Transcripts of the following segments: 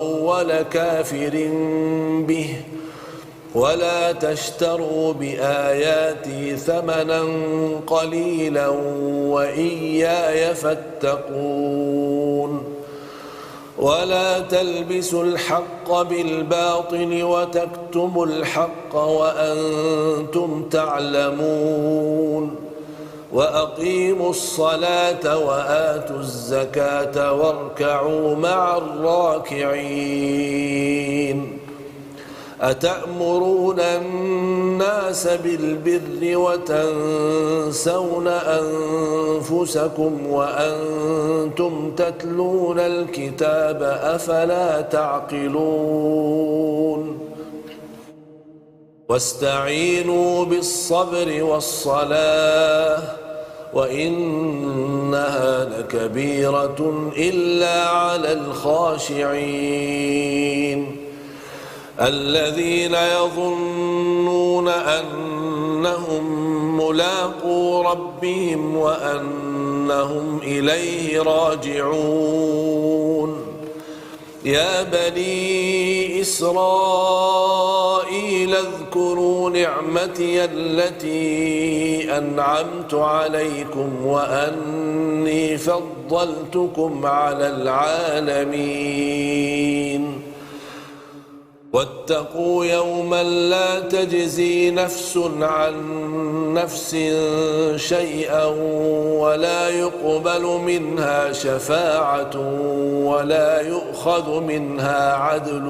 أول كافر به ولا تشتروا بآياتي ثمنا قليلا وإياي فاتقون ولا تلبسوا الحق بالباطل وتكتموا الحق وأنتم تعلمون وأقيموا الصلاة وآتوا الزكاة واركعوا مع الراكعين أتأمرون الناس بالبر وتنسون أنفسكم وأنتم تتلون الكتاب أفلا تعقلون واستعينوا بالصبر والصلاة وإنها لكبيرة إلا على الخاشعين الذين يظنون أنهم ملاقو ربهم وأنهم إليه راجعون يا بني إسرائيل اذكروا نعمتي التي أنعمت عليكم وأني فضلتكم على العالمين واتقوا يوما لا تجزي نفس عن نفس شيئا ولا يقبل منها شفاعة ولا يؤخذ منها عدل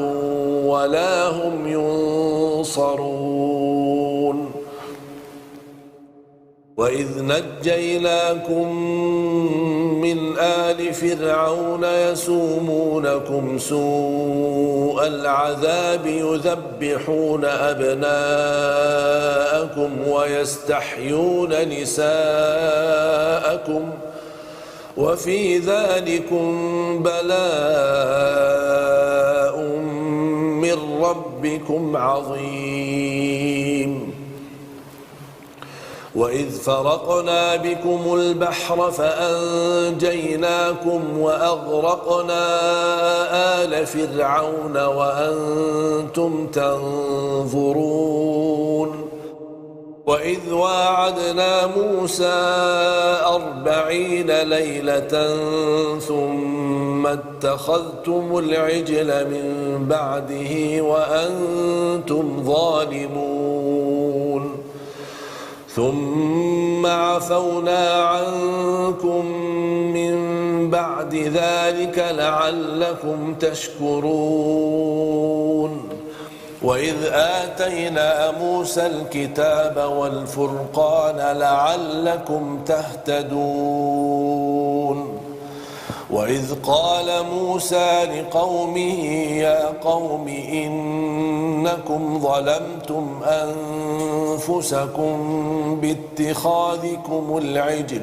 ولا هم ينصرون وإذ نجيناكم من آل فرعون يسومونكم سوء العذاب يذبحون أبناءكم ويستحيون نساءكم وفي ذلكم بلاء من ربكم عظيم وإذ فرقنا بكم البحر فأنجيناكم وأغرقنا آل فرعون وأنتم تنظرون وإذ واعدنا موسى 40 ليلة ثم اتخذتم العجل من بعده وأنتم ظالمون ثم عفونا عنكم من بعد ذلك لعلكم تشكرون وإذ آتينا موسى الكتاب والفرقان لعلكم تهتدون وإذ قال موسى لقومه يا قوم إنكم ظلمتم أنفسكم باتخاذكم العجل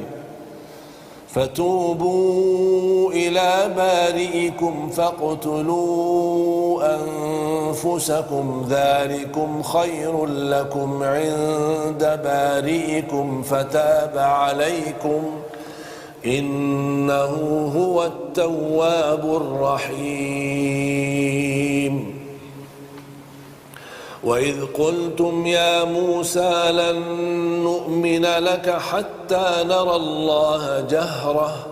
فتوبوا إلى بارئكم فاقتلوا أنفسكم ذلكم خير لكم عند بارئكم فتاب عليكم إنه هو التواب الرحيم وإذ قلتم يا موسى لن نؤمن لك حتى نرى الله جهرة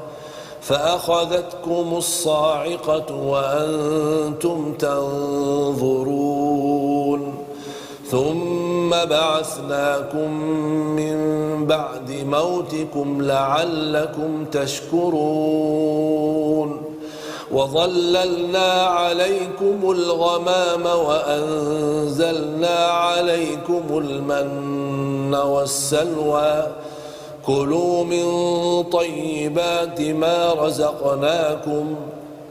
فأخذتكم الصاعقة وأنتم تنظرون ثم بعثناكم من بعد موتكم لعلكم تشكرون وظللنا عليكم الغمام وأنزلنا عليكم المن والسلوى كلوا من طيبات ما رزقناكم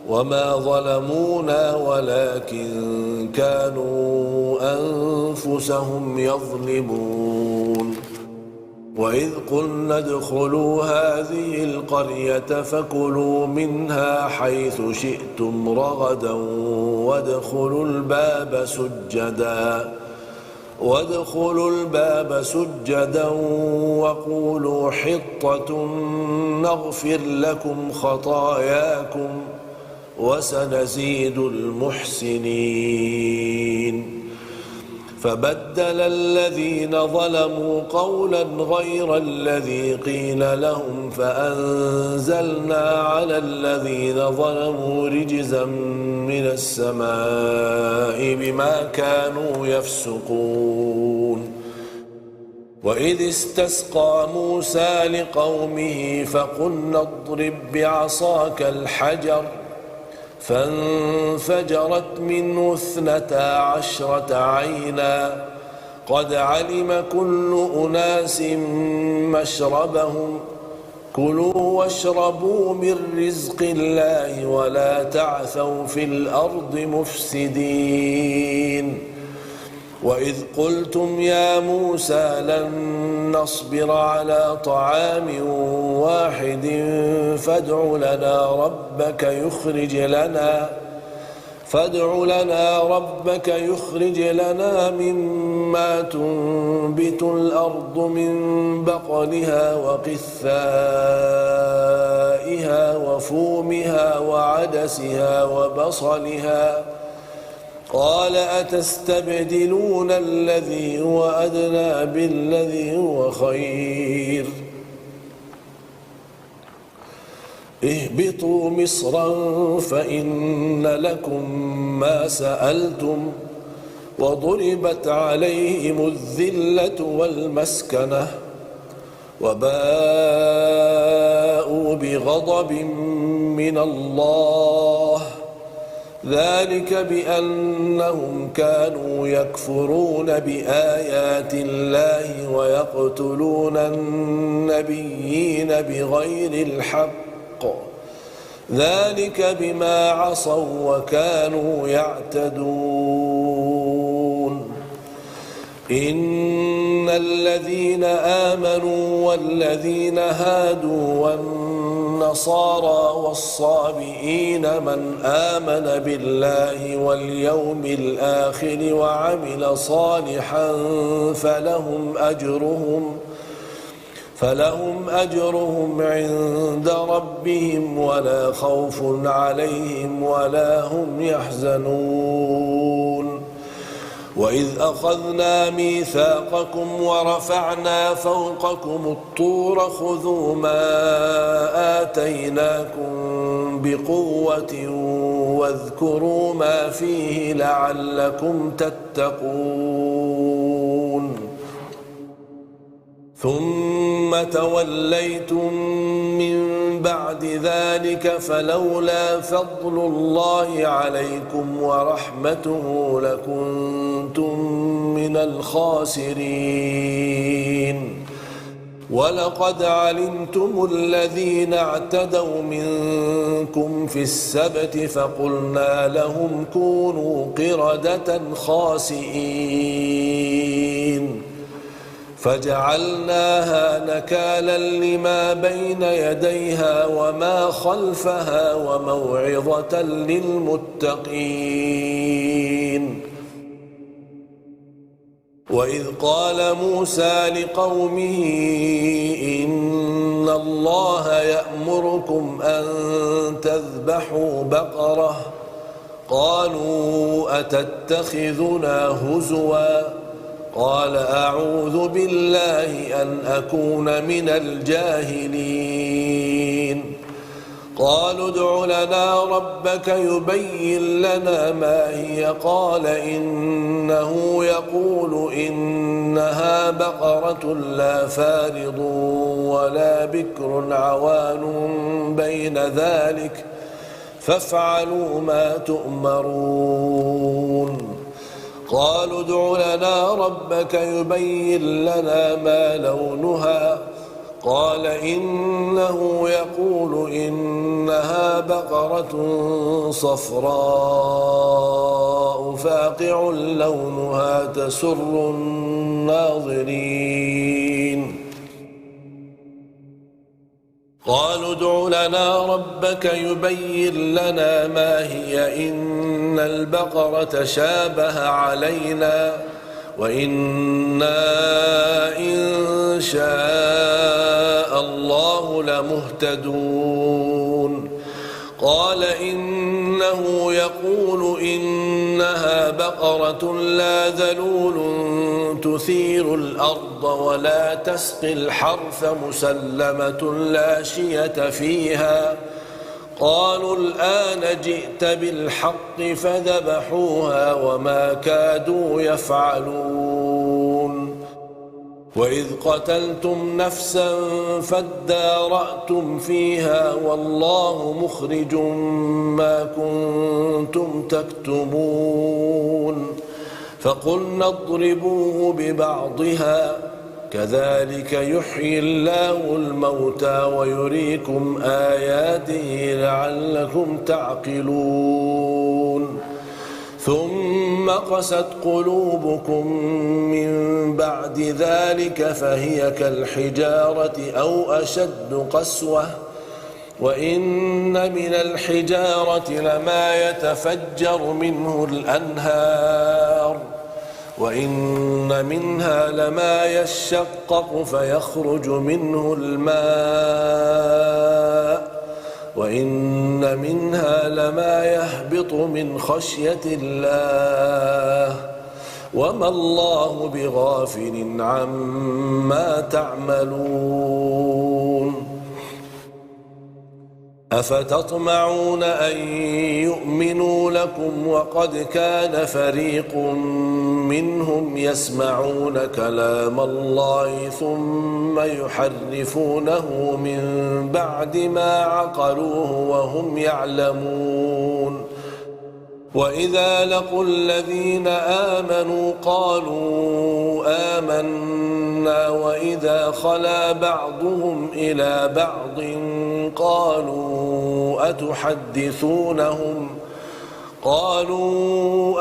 وما ظلمونا ولكن كانوا أنفسهم يظلمون وإذ قلنا ادخلوا هذه القرية فكلوا منها حيث شئتم رغدا وادخلوا الباب سجدا وقولوا حطة نغفر لكم خطاياكم وسنزيد المحسنين. فبدل الذين ظلموا قولا غير الذي قيل لهم فأنزلنا على الذين ظلموا رجزا من السماء بما كانوا يفسقون. وإذ استسقى موسى لقومه فقلنا اضرب بعصاك الحجر فانفجرت منه 12 عينا قد علم كل أناس مشربهم كلوا واشربوا من رزق الله ولا تعثوا في الأرض مفسدين. وإذ قلتم يا موسى لن نصبر على طعام واحد فادع لنا ربك يخرج لنا مما تنبت الأرض من بقلها وقثائها وفومها وعدسها وبصلها قال أتستبدلون الذي هو أدنى بالذي هو خير اهبطوا مصرا فإن لكم ما سألتم وضربت عليهم الذلة والمسكنة وباءوا بغضب من الله ذلك بأنهم كانوا يكفرون بآيات الله ويقتلون النبيين بغير الحق ذلك بما عصوا وكانوا يعتدون. إن الذين آمنوا والذين هادوا والنصارى والصابئين من آمن بالله واليوم الآخر وعمل صالحا فلهم أجرهم عند ربهم ولا خوف عليهم ولا هم يحزنون. وإذ أخذنا ميثاقكم ورفعنا فوقكم الطور خذوا ما آتيناكم بقوة واذكروا ما فيه لعلكم تتقون. ثم توليتم من بعد ذلك فلولا فضل الله عليكم ورحمته لكنتم من الخاسرين. ولقد علمتم الذين اعتدوا منكم في السبت فقلنا لهم كونوا قردة خاسئين فجعلناها نكالا لما بين يديها وما خلفها وموعظة للمتقين. وإذ قال موسى لقومه إن الله يأمركم أن تذبحوا بقرة قالوا أتتخذنا هزوا قال أعوذ بالله أن أكون من الجاهلين. قالوا ادع لنا ربك يبين لنا ما هي قال إنه يقول إنها بقرة لا فارض ولا بكر عوان بين ذلك فافعلوا ما تؤمرون. قالوا ادع لنا ربك يبين لنا ما لونها قال إنه يقول إنها بقرة صفراء فاقع لونها تسر الناظرين. قالوا ادع لنا ربك يبين لنا ما هي إن البقرة شابه علينا وإنا إن شاء الله لمهتدون. قال إنه يقول إنها بقرة لا ذلول تثير الأرض ولا تسقي الحرث مسلمة لا شية فيها. قالوا الآن جئت بالحق فذبحوها وما كادوا يفعلون. وإذ قتلتم نفسا فادارأتم فيها والله مخرج ما كنتم تكتمون. فقلنا اضربوه ببعضها كذلك يحيي الله الموتى ويريكم آياته لعلكم تعقلون. ثم قست قلوبكم من بعد ذلك فهي كالحجارة أو أشد قسوة. وإن من الحجارة لما يتفجر منه الأنهار وإن منها لما يشقق فيخرج منه الماء وإن منها لما يهبط من خشية الله وما الله بغافل عما تعملون. أفتطمعون أن يؤمنوا لكم وقد كان فريق منهم يسمعون كلام الله ثم يحرفونه من بعد ما عقلوه وهم يعلمون. وإذا لقوا الذين آمنوا قالوا آمنا وإذا خلا بعضهم إلى بعض قالوا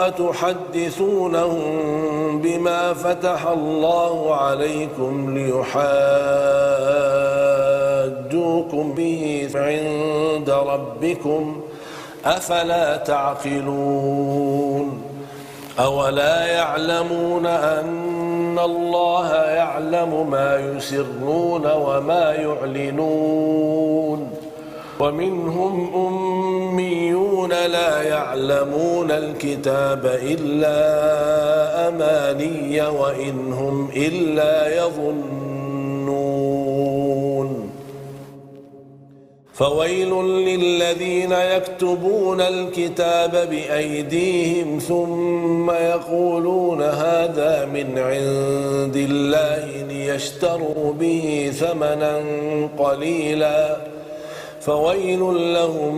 أتحدثونهم بما فتح الله عليكم ليحاجوكم به عند ربكم أفلا تعقلون. أولا يعلمون أن الله يعلم ما يسرون وما يعلنون. ومنهم أميون لا يعلمون الكتاب إلا أماني وإن هم إلا يظنون. فويل للذين يكتبون الكتاب بأيديهم ثم يقولون هذا من عند الله ليشتروا به ثمنا قليلا فويل لهم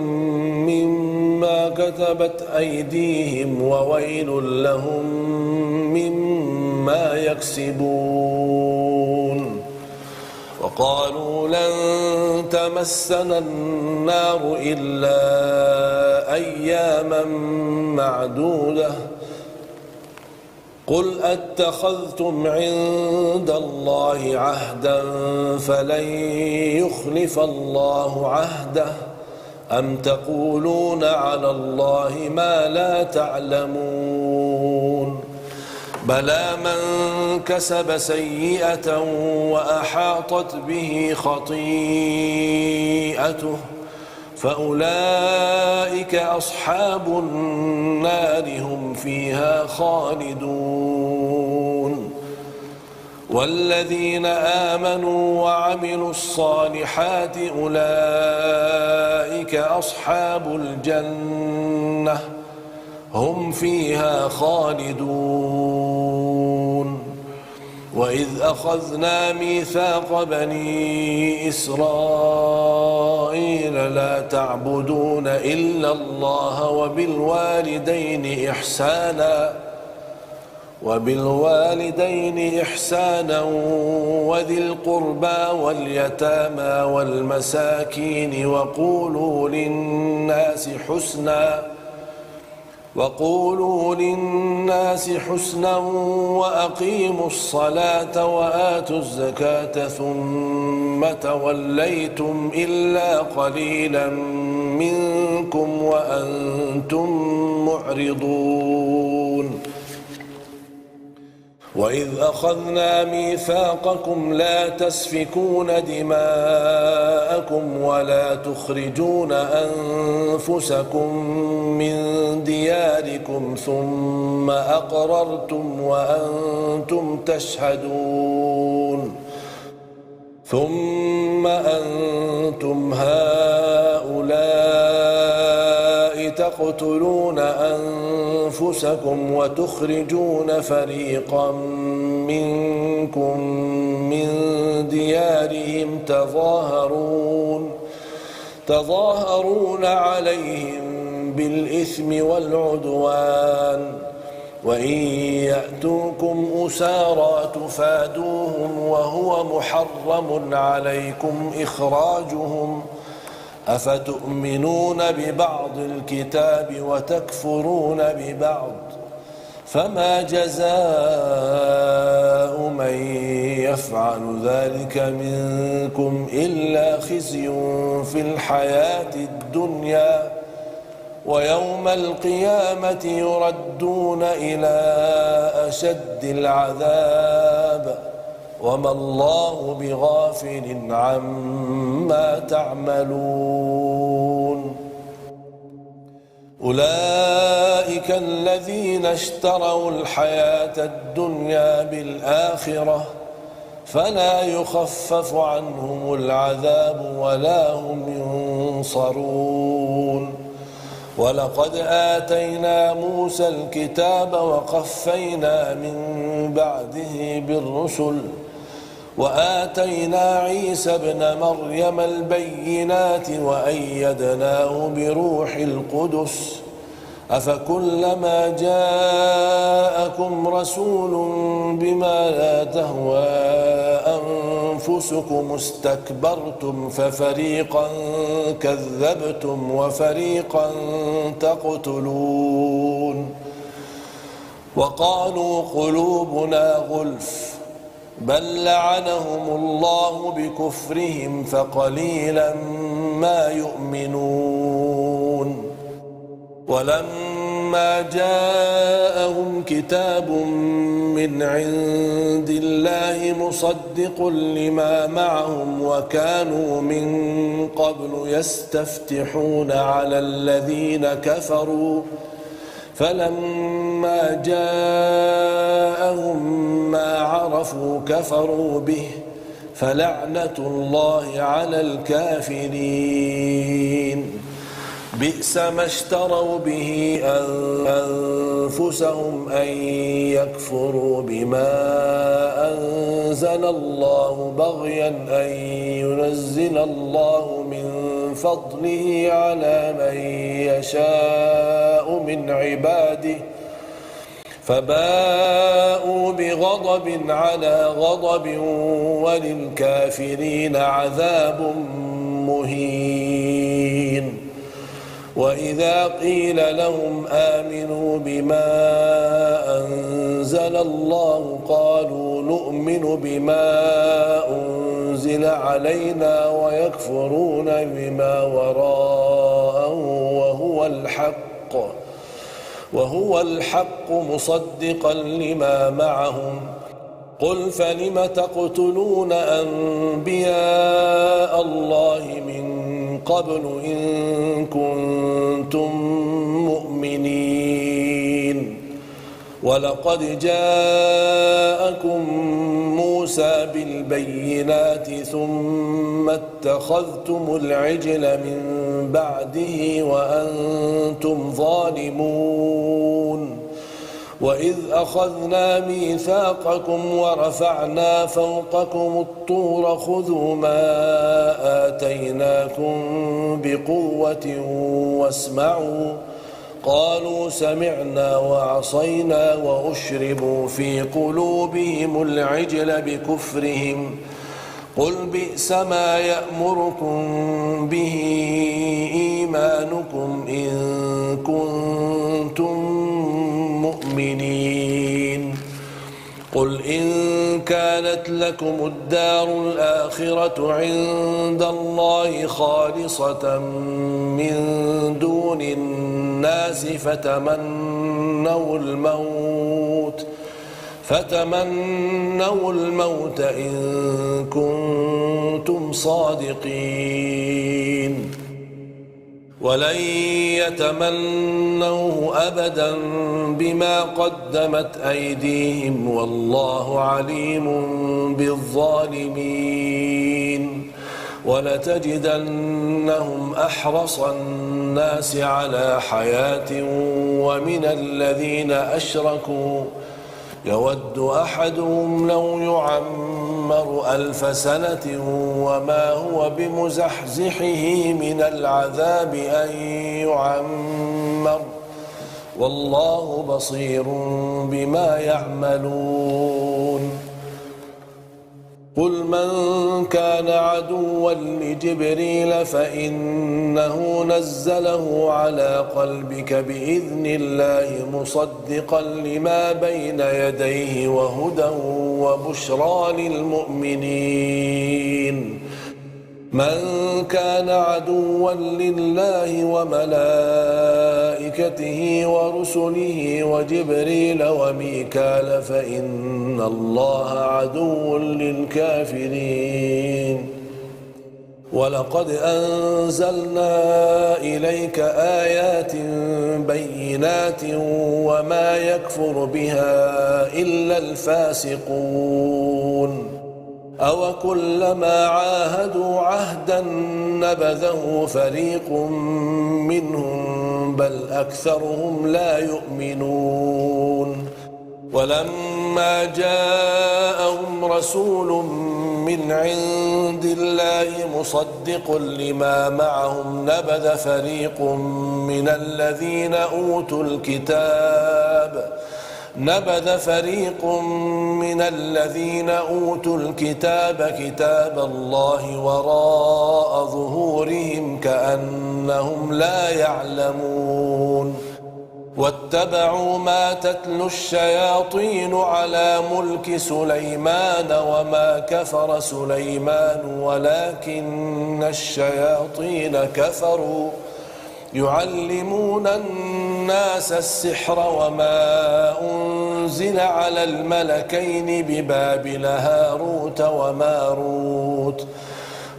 مما كتبت أيديهم وويل لهم مما يكسبون. وقالوا لن تمسنا النار إلا أياما معدودة قل أتخذتم عند الله عهدا فلن يخلف الله عهده أم تقولون على الله ما لا تعلمون. بلى من كسب سيئة وأحاطت به خطيئته فأولئك أصحاب النار هم فيها خالدون. والذين آمنوا وعملوا الصالحات أولئك أصحاب الجنة هم فيها خالدون. وإذ أخذنا ميثاق بني إسرائيل لا تعبدون إلا الله وبالوالدين إحسانا وذي القربى واليتامى والمساكين وقولوا للناس حسنا وأقيموا الصلاة وآتوا الزكاة ثم توليتم إلا قليلا منكم وأنتم معرضون. وإذ أخذنا ميثاقكم لا تسفكون دماءكم ولا تخرجون أنفسكم من دياركم ثم أقررتم وأنتم تشهدون ثم أنتم هؤلاء تقتلون أنفسكم وتخرجون فريقا منكم من ديارهم تظاهرون عليهم بالإثم والعدوان وإن يأتوكم أسارى تفادوهم وهو محرم عليكم إخراجهم أفتؤمنون ببعض الكتاب وتكفرون ببعض فما جزاء من يفعل ذلك منكم إلا خزي في الحياة الدنيا ويوم القيامة يردون إلى أشد العذاب وما الله بغافل عما تعملون أولئك الذين اشتروا الحياة الدنيا بالآخرة فلا يخفف عنهم العذاب ولا هم ينصرون ولقد آتينا موسى الكتاب وقفينا من بعده بالرسل وآتينا عيسى ابن مريم البينات وأيدناه بروح القدس أفكلما جاءكم رسول بما لا تهوى أنفسكم استكبرتم ففريقا كذبتم وفريقا تقتلون وقالوا قلوبنا غلف بل لعنهم الله بكفرهم فقليلا ما يؤمنون ولما جاءهم كتاب من عند الله مصدق لما معهم وكانوا من قبل يستفتحون على الذين كفروا فلما جاءهم ما عرفوا كفروا به فلعنة الله على الكافرين بئس ما اشتروا به أنفسهم أن يكفروا بما أنزل الله بغيا أن ينزل الله من فضله على من يشاء من عباده فباءوا بغضب على غضب وللكافرين عذاب مهين وإذا قيل لهم آمنوا بما أنزل الله قالوا نؤمن بما أنزل علينا ويكفرون بما وراءه وهو الحق مصدقا لما معهم قل فلم تقتلون أنبياء الله من قبل إن كنتم مؤمنين ولقد جاءكم موسى بالبينات ثم اتخذتم العجل من بعده وأنتم ظالمون وإذ أخذنا ميثاقكم ورفعنا فوقكم الطور خذوا ما آتيناكم بقوة واسمعوا قالوا سمعنا وعصينا وأشربوا في قلوبهم العجل بكفرهم قل بئس ما يأمركم به إيمانكم إن كنتم مؤمنين قل إن كانت لكم الدار الآخرة عند الله خالصة من دون الناس فتمنوا فتمنوا الموت إن كنتم صادقين ولن يتمنوه أبدا بما قدمت أيديهم والله عليم بالظالمين ولتجدنهم أحرص الناس على حياة ومن الذين أشركوا يود أحدهم لو يعمر 1000 سنة وما هو بمزحزحه من العذاب أن يعمر والله بصير بما يعملون قل من كان عدوا لجبريل فإنه نزله على قلبك بإذن الله مصدقا لما بين يديه وهدى وبشرى للمؤمنين من كان عدوا لله وملائكته ورسله وجبريل وميكال فإن الله عدو للكافرين ولقد أنزلنا إليك آيات بينات وما يكفر بها إلا الفاسقون أوكلما عاهدوا عهدا نبذه فريق منهم بل أكثرهم لا يؤمنون ولما جاءهم رسول من عند الله مصدق لما معهم نبذ فريق من الذين أوتوا الكتاب كتاب الله وراء ظهورهم كأنهم لا يعلمون واتبعوا ما تتلو الشياطين على ملك سليمان وما كفر سليمان ولكن الشياطين كفروا يعلمون الناس السحر وما أنزل على الملكين ببابل هاروت وماروت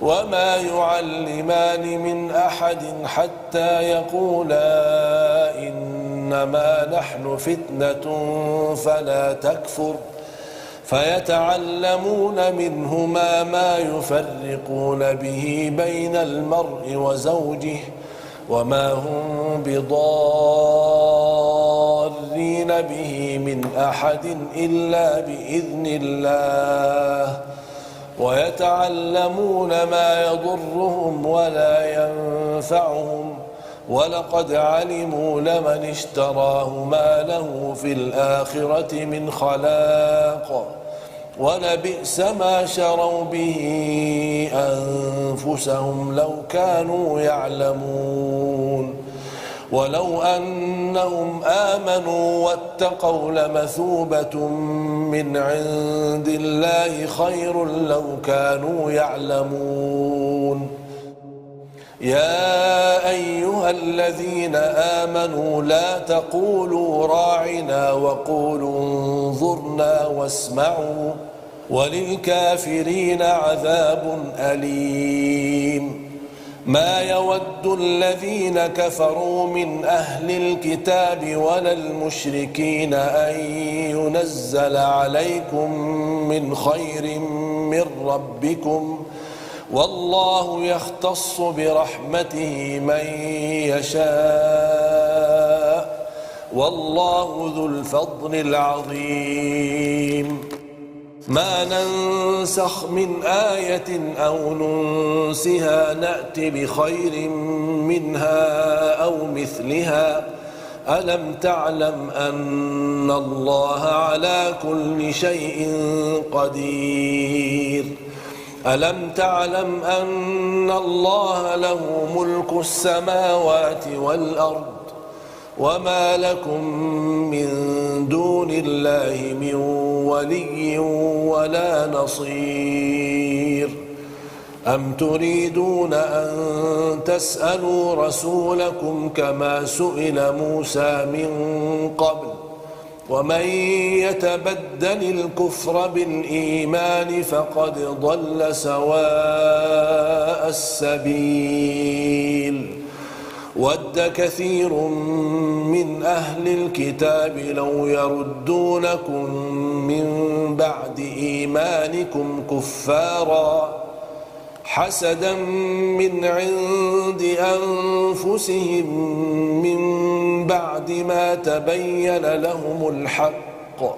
وما يعلمان من أحد حتى يقولا إنما نحن فتنة فلا تكفر فيتعلمون منهما ما يفرقون به بين المرء وزوجه وما هم بضارين به من أحد إلا بإذن الله ويتعلمون ما يضرهم ولا ينفعهم ولقد علموا لمن اشتراه ما له في الآخرة من خلاق ولبئس ما شروا به أنفسهم لو كانوا يعلمون ولو أنهم آمنوا واتقوا لمثوبة من عند الله خير لو كانوا يعلمون يا أيها الذين آمنوا لا تقولوا راعنا وقولوا انظرنا واسمعوا وللكافرين عذاب أليم ما يود الذين كفروا من أهل الكتاب ولا المشركين أن ينزل عليكم من خير من ربكم والله يختص برحمته من يشاء والله ذو الفضل العظيم ما ننسخ من آية أو ننسها نأت بخير منها أو مثلها ألم تعلم أن الله على كل شيء قدير ألم تعلم أن الله له ملك السماوات والأرض وما لكم من دون الله من ولي ولا نصير أم تريدون أن تسألوا رسولكم كما سئل موسى من قبل ومن يتبدل الكفر بالإيمان فقد ضل سواء السبيل ود كثير من أهل الكتاب لو يردونكم من بعد إيمانكم كفارا حسدا من عند أنفسهم من بعد ما تبين لهم الحق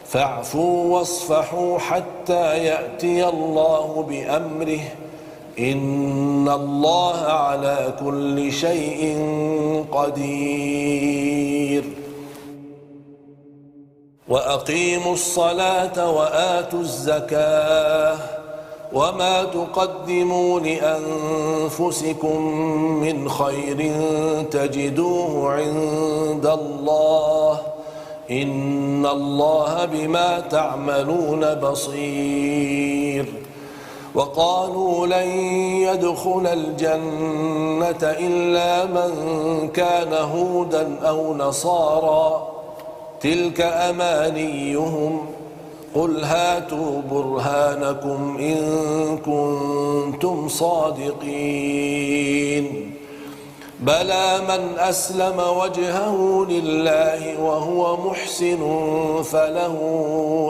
فاعفوا واصفحوا حتى يأتي الله بأمره إن الله على كل شيء قدير وأقيموا الصلاة وآتوا الزكاة وما تقدموا لأنفسكم من خير تجدوه عند الله إن الله بما تعملون بصير وقالوا لن يدخل الجنة إلا من كان هودا أو نصارى تلك أمانيهم قل هاتوا برهانكم إن كنتم صادقين بلى من أسلم وجهه لله وهو محسن فله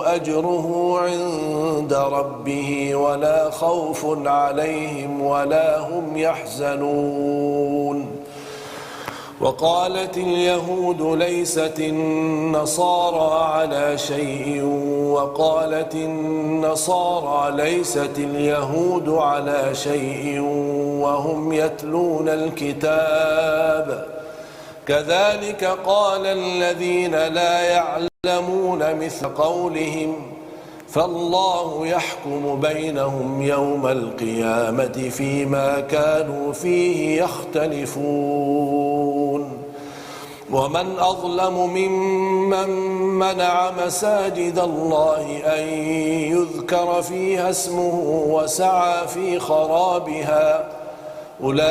أجره عند ربه ولا خوف عليهم ولا هم يحزنون وقالت اليهود ليست النصارى على شيء وقالت النصارى ليست اليهود على شيء وهم يتلون الكتاب كذلك قال الذين لا يعلمون مثل قولهم فالله يحكم بينهم يوم القيامة فيما كانوا فيه يختلفون ومن أظلم ممن منع مساجد الله أن يذكر فيها اسمه وسعى في خرابها أولئك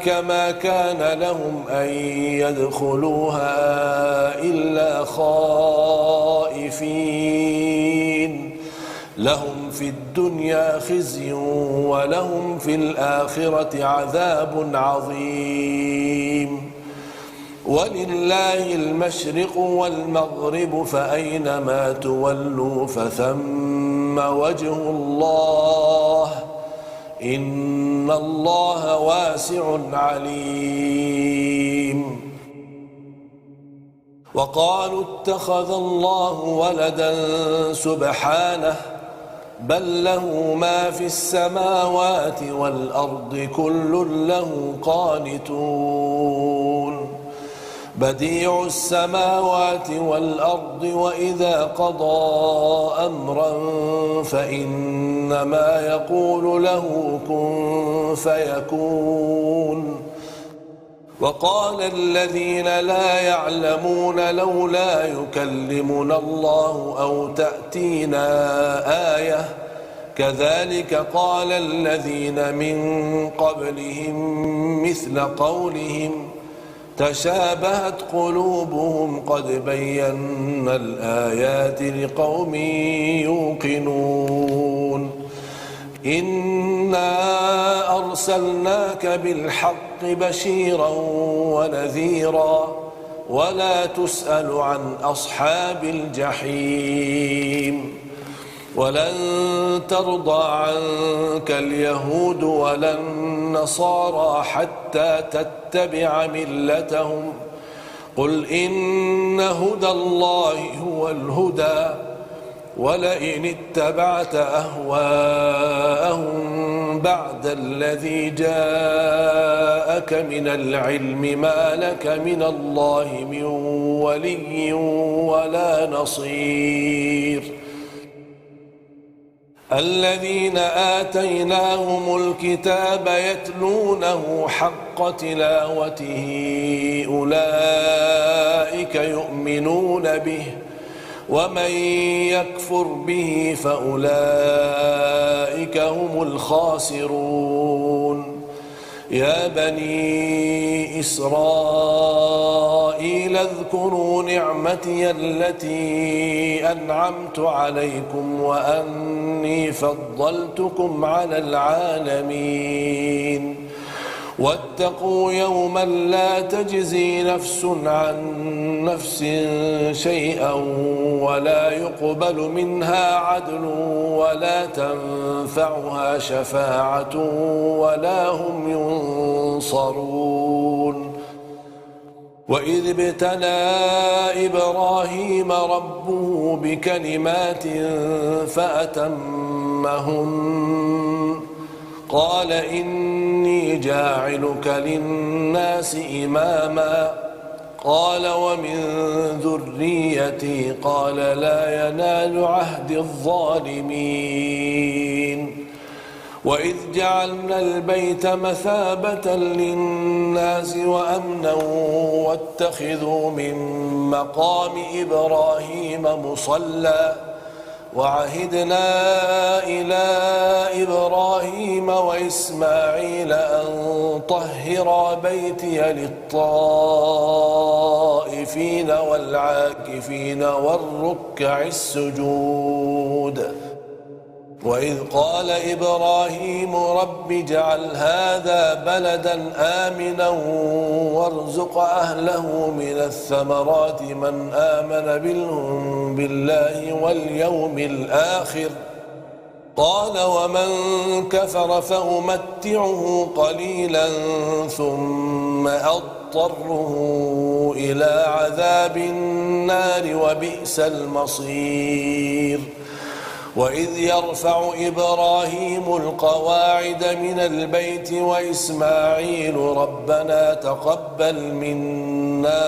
ما كان لهم أن يدخلوها إلا خائفين لهم في الدنيا خزي ولهم في الآخرة عذاب عظيم ولله المشرق والمغرب فأينما تولوا فثم وجه الله إن الله واسع عليم وقالوا اتخذ الله ولدا سبحانه بل له ما في السماوات والأرض كل له قانتون بديع السماوات والأرض وإذا قضى أمرا فإنما يقول له كن فيكون وقال الذين لا يعلمون لولا يكلمنا الله أو تأتينا آية كذلك قال الذين من قبلهم مثل قولهم تشابهت قلوبهم قد بينا الآيات لقوم يوقنون إنا أرسلناك بالحق بشيرا ونذيرا ولا تسأل عن أصحاب الجحيم ولن ترضى عنك اليهود ولا النصارى حتى تتبع ملتهم قل إن هدى الله هو الهدى ولئن اتبعت أهواءهم بعد الذي جاءك من العلم ما لك من الله من ولي ولا نصير الذين آتيناهم الكتاب يتلونه حق تلاوته أولئك يؤمنون به ومن يكفر به فأولئك هم الخاسرون يا بني إسرائيل إسرائيل اذكروا نعمتي التي أنعمت عليكم وأني فضلتكم على العالمين واتقوا يوما لا تجزي نفس عن نفس شيئا ولا يقبل منها عدل ولا تنفعها شفاعة ولا هم ينصرون وإذ ابتلى إبراهيم ربه بكلمات فأتمهن قال إني جاعلك للناس إماما قال ومن ذريتي قال لا ينال عهد الظالمين وإذ جعلنا البيت مثابة للناس وأمنا واتخذوا من مقام إبراهيم مصلى وعهدنا إلى إبراهيم وإسماعيل أن طهرا بيتي للطائفين والعاكفين والركع السجود وإذ قال إبراهيم رب اجعل هذا بلدا آمنا وارزق أهله من الثمرات من آمن بالله واليوم الآخر قال ومن كفر فأمتعه قليلا ثم أضطره إلى عذاب النار وبئس المصير وإذ يرفع إبراهيم القواعد من البيت وإسماعيل ربنا تقبل منا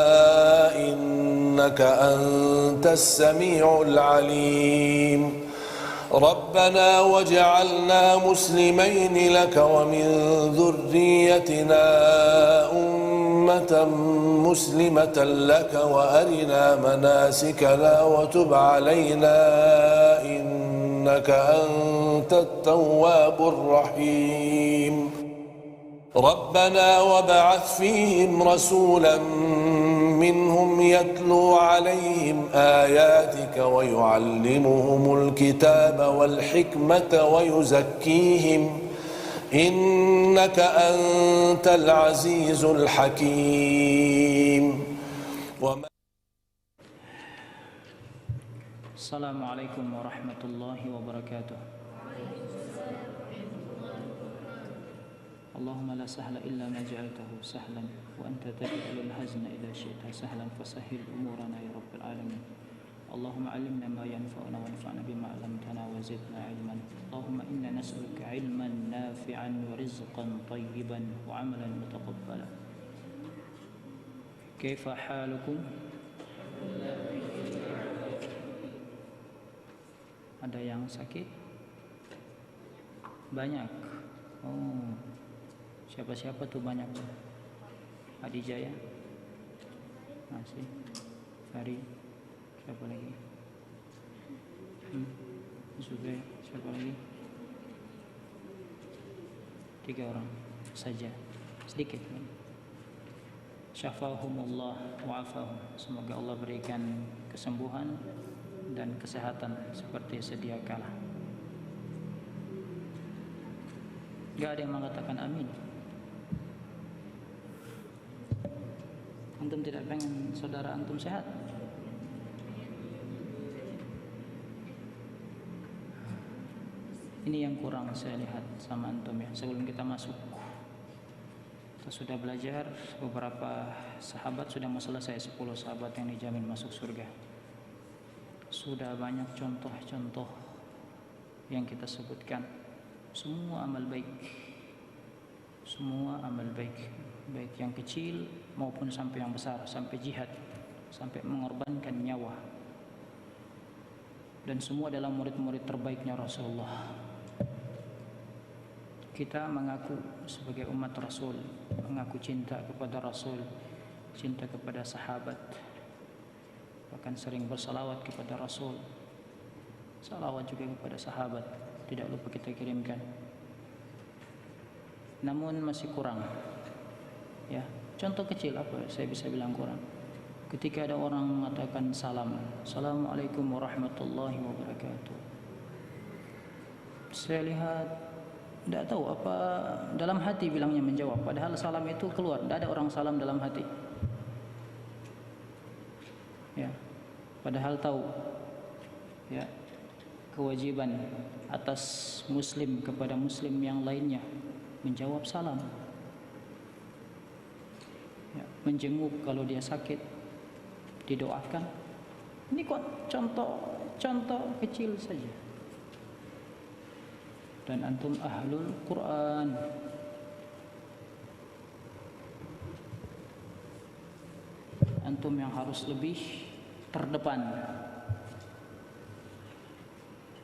إنك أنت السميع العليم ربنا واجعلنا مسلمين لك ومن ذريتنا أمة مسلمة لك وأرنا مناسكنا وتب علينا إنك أنت التواب الرحيم ربنا وابعث فيهم رسولا منهم يتلو عليهم آياتك ويعلمهم الكتاب والحكمة ويزكيهم إنك أنت العزيز الحكيم السلام عليكم ورحمة الله وبركاته اللهم لا سهل إلا ما جعلته سهلا وأنت تجعل الحزن إذا شئت سهلا فسهل أمورنا يا رب العالمين اللهم علمنا ما ينفعنا وانفعنا بما علمتنا وزدنا علما اللهم إنا نسألك علما نافعا ورزقا طيبا وعملا متقبلا كيف حالكم؟ Ada yang sakit? Banyak. Oh, siapa-siapa tuh banyak? Adijaya, masih, Fari, siapa lagi? Zubair, siapa lagi? 3 orang saja, sedikit. Syafahumullah wa'afahum. Semoga Allah berikan kesembuhan dan kesehatan seperti sedia kala. Gak ada yang mengatakan amin. Antum tidak pengen saudara antum sehat? Ini yang kurang saya lihat sama antum ya. Sebelum kita masuk, kita sudah belajar beberapa sahabat sudah mau selesai, 10 sahabat yang dijamin masuk surga. Sudah banyak contoh-contoh yang kita sebutkan. Semua amal baik, baik yang kecil maupun sampai yang besar, sampai jihad, sampai mengorbankan nyawa. Dan semua adalah murid-murid terbaiknya Rasulullah. Kita mengaku sebagai umat Rasul, mengaku cinta kepada Rasul, cinta kepada sahabat, bahkan sering bersalawat kepada Rasul, salawat juga kepada sahabat, tidak lupa kita kirimkan. Namun masih kurang. Ya, contoh kecil apa saya bisa bilang kurang? Ketika ada orang mengatakan salam, Assalamualaikum warahmatullahi wabarakatuh, saya lihat tidak tahu apa dalam hati bilangnya menjawab, padahal salam itu keluar, tidak ada orang salam dalam hati. Ya, padahal tahu ya kewajiban atas muslim kepada muslim yang lainnya menjawab salam, ya, menjenguk kalau dia sakit, didoakan. Ini kok contoh kecil saja. Dan antum ahlul Quran. Antum yang harus lebih terdepan.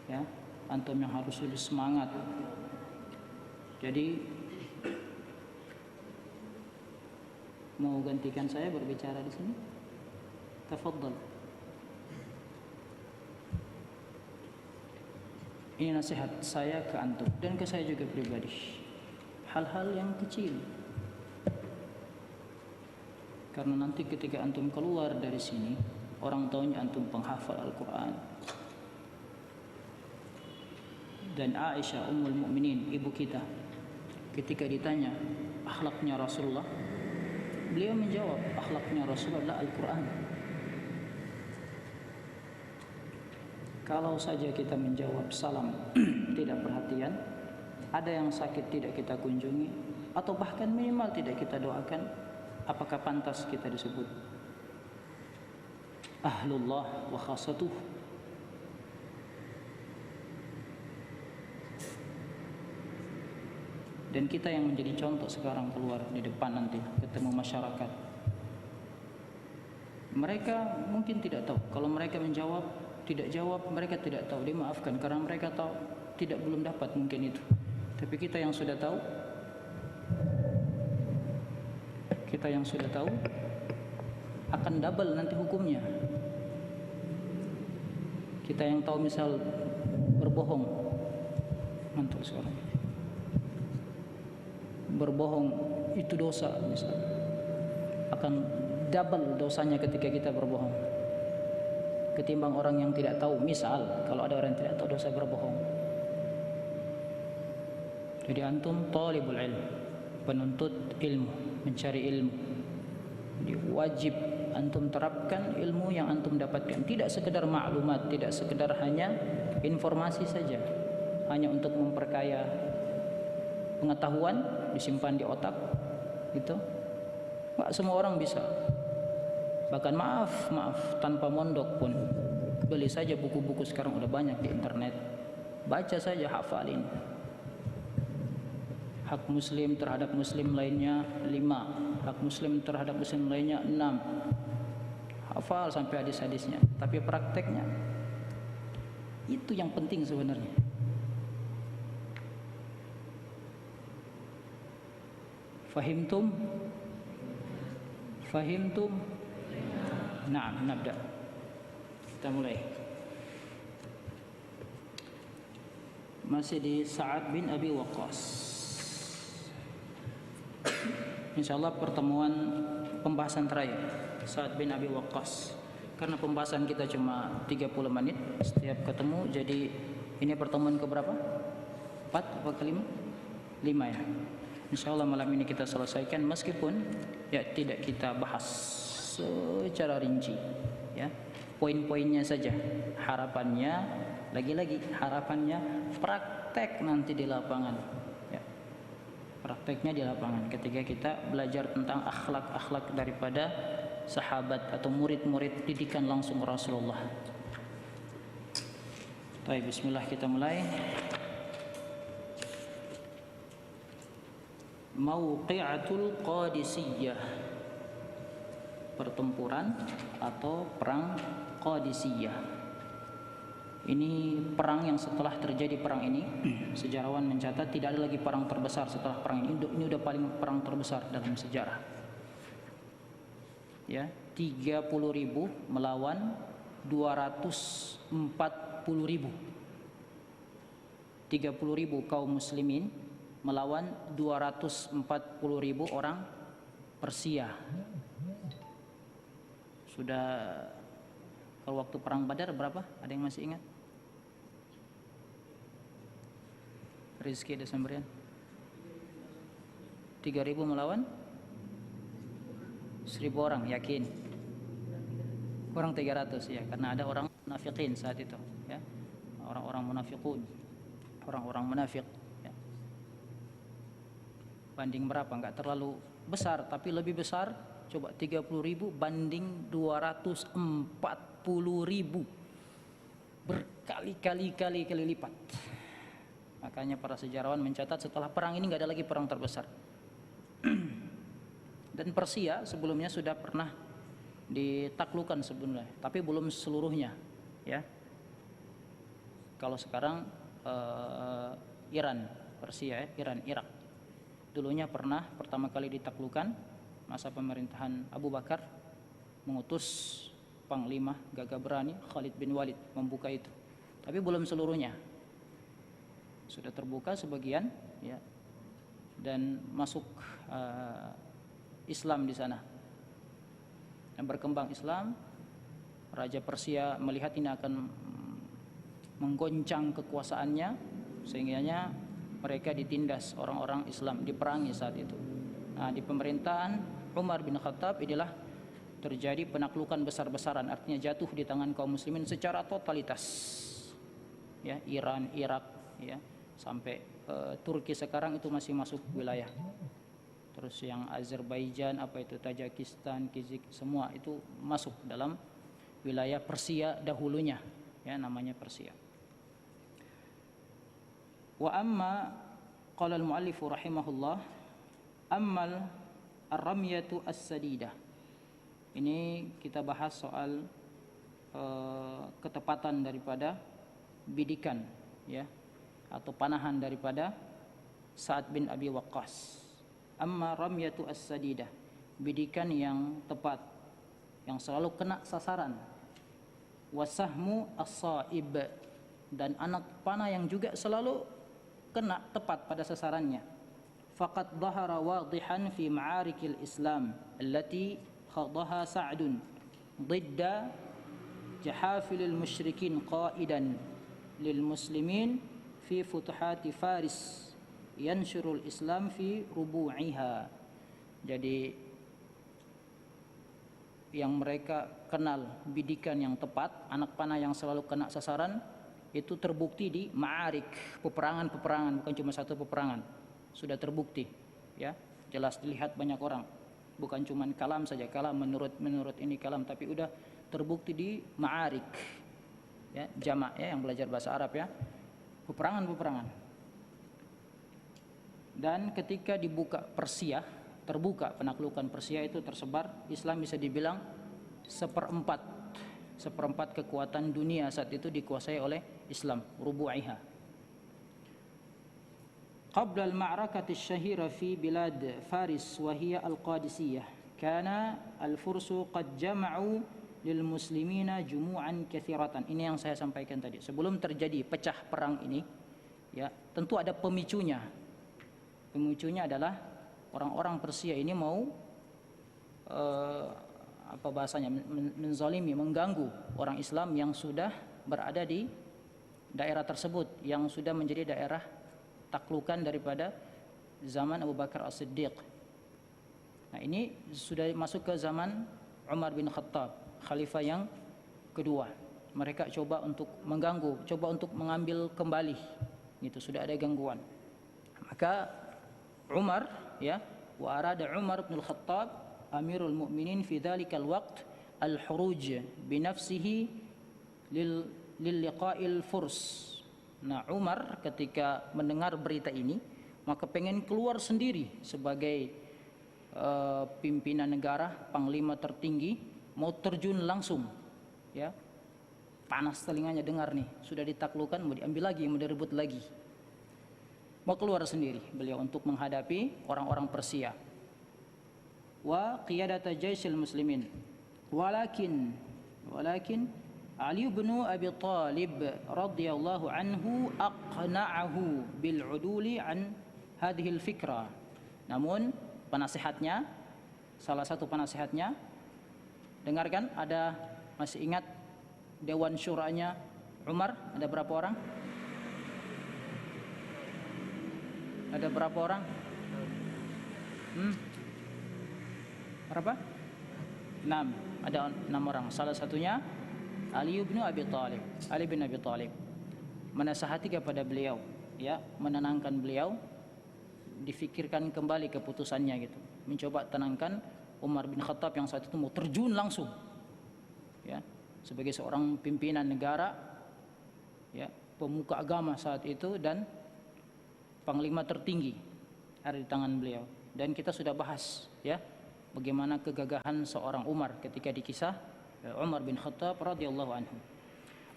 Ya, antum yang harus lebih semangat. Jadi mau gantikan saya berbicara di sini? Tafadhal. Ini nasihat saya ke antum dan ke saya juga pribadi. Hal-hal yang kecil. Karena nanti ketika antum keluar dari sini, orang tahunya antum penghafal Al-Quran. Dan Aisyah Ummul Mukminin, ibu kita, ketika ditanya akhlaknya Rasulullah, beliau menjawab, akhlaknya Rasulullah Al-Quran. Kalau saja kita menjawab salam tidak perhatian, ada yang sakit tidak kita kunjungi, atau bahkan minimal tidak kita doakan, apakah pantas kita disebut ahlullah wa khasatuh? Dan kita yang menjadi contoh sekarang keluar di depan nanti ketemu masyarakat, mereka mungkin tidak tahu. Kalau mereka menjawab, tidak jawab, mereka tidak tahu, dimaafkan karena mereka tahu tidak, belum dapat mungkin itu. Tapi kita yang sudah tahu, akan double nanti hukumnya. Kita yang tahu misal berbohong, mantul sekarang, berbohong itu dosa misal, akan double dosanya ketika kita berbohong ketimbang orang yang tidak tahu. Misal kalau ada orang yang tidak tahu dosa berbohong. Jadi antum talibul ilm, penuntut ilmu, mencari ilmu, jadi wajib antum terapkan ilmu yang antum dapatkan. Tidak sekedar maklumat, tidak sekedar hanya informasi saja, hanya untuk memperkaya pengetahuan disimpan di otak gitu. Enggak semua orang bisa. Bahkan maaf, tanpa mondok pun, beli saja buku-buku sekarang udah banyak di internet, baca saja, hafalin. Hak muslim terhadap muslim lainnya 5, hak muslim terhadap muslim lainnya 6. Hafal sampai hadis-hadisnya, tapi prakteknya itu yang penting sebenarnya. Fahimtum? Nah, nabda. Kita mulai. Masih di Sa'ad bin Abi Waqqas. Insyaallah pertemuan pembahasan terakhir Sa'ad bin Abi Waqqas. Karena pembahasan kita cuma 30 menit setiap ketemu, jadi ini pertemuan ke berapa? 4 atau ke 5? 5 ya. Insyaallah malam ini kita selesaikan, meskipun ya tidak kita bahas secara rinci ya, poin-poinnya saja. Harapannya, lagi-lagi harapannya praktek nanti di lapangan ya. Prakteknya di lapangan ketika kita belajar tentang akhlak-akhlak daripada sahabat atau murid-murid didikan langsung Rasulullah. Baik, bismillah, kita mulai. Mauqi'atul Qadisiyah, pertempuran atau perang Qadisiyah. Ini perang yang setelah terjadi perang ini, sejarawan mencatat tidak ada lagi perang terbesar setelah perang ini. Ini udah paling perang terbesar dalam sejarah. Ya, 30.000 melawan 240.000. 30.000 kaum muslimin melawan 240.000 orang Persia. Sudah, kalau waktu perang Badar berapa? Ada yang masih ingat? Rizki Desembrian 3.000 melawan 1.000 orang, yakin? Kurang 300 ya, karena ada orang munafikin saat itu ya. Orang-orang munafikun, orang-orang munafik ya. Banding berapa? Enggak terlalu besar, tapi lebih besar. Coba 30.000 banding 240.000, berkali-kali lipat. Makanya para sejarawan mencatat setelah perang ini nggak ada lagi perang terbesar. Dan Persia sebelumnya sudah pernah ditaklukkan sebelumnya, tapi belum seluruhnya, ya. Kalau sekarang Iran, Persia, Iran, Irak. Dulunya pernah pertama kali ditaklukkan masa pemerintahan Abu Bakar, mengutus panglima gagah berani Khalid bin Walid membuka itu, tapi belum seluruhnya. Sudah terbuka sebagian ya, dan masuk Islam di sana dan berkembang Islam. Raja Persia melihat ini akan menggoncang kekuasaannya, sehingga mereka ditindas orang-orang Islam, diperangi saat itu. Nah, di pemerintahan Umar bin Khattab inilah terjadi penaklukan besar-besaran, artinya jatuh di tangan kaum muslimin secara totalitas ya. Iran, Irak ya, sampai Turki sekarang itu masih masuk wilayah. Terus yang Azerbaijan, apa itu Tajikistan, Kizik, semua itu masuk dalam wilayah Persia dahulunya ya, namanya Persia. Wa amma qala al-muallif rahimahullah ammal ar-ramyatu as-sadidah. Ini kita bahas soal ketepatan daripada bidikan ya, atau panahan daripada Sa'ad bin Abi Waqqas. Amma ramyatu as-sadidah, bidikan yang tepat, yang selalu kena sasaran. Wasahmu as-sa'ib, dan anak panah yang juga selalu kena tepat pada sasarannya. Faqad dhahara wadihan fi ma'arikil Islam allati khadaha Sa'dun ضد جحافل المشركين قائدا للمسلمين في فتوحات فارس yansyurul Islam fi rubu'iha. Jadi yang mereka kenal bidikan yang tepat, anak panah yang selalu kena sasaran, itu terbukti di ma'arik, peperangan-peperangan, bukan cuma satu peperangan. Sudah terbukti ya, jelas dilihat banyak orang. Bukan cuma kalam saja, kalam menurut ini kalam, tapi udah terbukti di ma'arik ya, jamak ya, yang belajar bahasa Arab ya, peperangan-peperangan. Dan ketika dibuka Persia, terbuka penaklukan Persia, itu tersebar Islam, bisa dibilang seperempat kekuatan dunia saat itu dikuasai oleh Islam, rubu'iha. Qabla al-ma'rakati asy-syahira fi bilad Faris wa hiya al-Qadisiyah, kana al-Fursu qad jama'u lil muslimina jumu'an katsiratan. Ini yang saya sampaikan tadi. Sebelum terjadi pecah perang ini ya, tentu ada pemicunya. Pemicunya adalah orang-orang Persia ini mau apa bahasanya, menzalimi, mengganggu orang Islam yang sudah berada di daerah tersebut, yang sudah menjadi daerah taklukan daripada zaman Abu Bakar As-Siddiq. Nah, ini sudah masuk ke zaman Umar bin Khattab, khalifah yang kedua. Mereka coba untuk mengganggu, coba untuk mengambil kembali, gitu, sudah ada gangguan. Maka Umar ya, wa arada Umar bin Khattab Amirul Mukminin fi dzalikal waqt al-khuruj bi nafsihi lil liqa'il furs. Nah, Umar ketika mendengar berita ini, maka pengen keluar sendiri sebagai pimpinan negara, panglima tertinggi, mau terjun langsung ya. Panas telinganya dengar nih, sudah ditaklukkan, mau diambil lagi, mau direbut lagi. Mau keluar sendiri beliau untuk menghadapi orang-orang Persia. Wa qiyadata jaisil muslimin. Walakin Ali bin Abi Thalib radhiyallahu anhu aqna'ahu bil 'uduli an hadhihi al-fikra. Namun penasihatnya, salah satu penasihatnya Dengarkan, ada masih ingat Dewan Syuranya Umar? Ada berapa orang? Ada berapa orang? Berapa? 6. Ada 6 orang. Salah satunya Ali bin Abi Thalib. Ali bin Abi Thalib menasihati kepada beliau, ya, menenangkan beliau, difikirkan kembali keputusannya gitu. Mencoba tenangkan Umar bin Khattab yang saat itu mau terjun langsung, ya, sebagai seorang pimpinan negara, ya, pemuka agama saat itu dan panglima tertinggi ada di tangan beliau. Dan kita sudah bahas, ya, bagaimana kegagahan seorang Umar ketika dikisah Umar bin Khattab radhiyallahu anhu.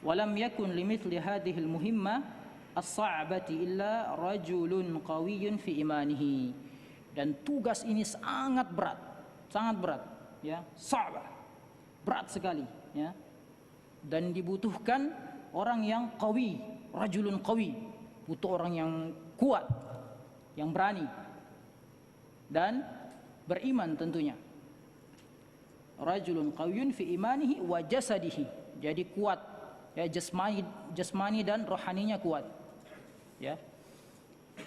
Walam yakun limithli hadhihi al-muhimma as-sa'bati illa rajulun qawiyyun fi imanihi. Dan tugas ini sangat berat, ya, sa'bah, berat sekali, ya. Dan dibutuhkan orang yang qawi, rajulun qawi, butuh orang yang kuat, yang berani dan beriman tentunya. Rajulun qawiyyun fi imanihi wa jasadihi. Jadi kuat, ya, jasmani dan rohaninya kuat, ya.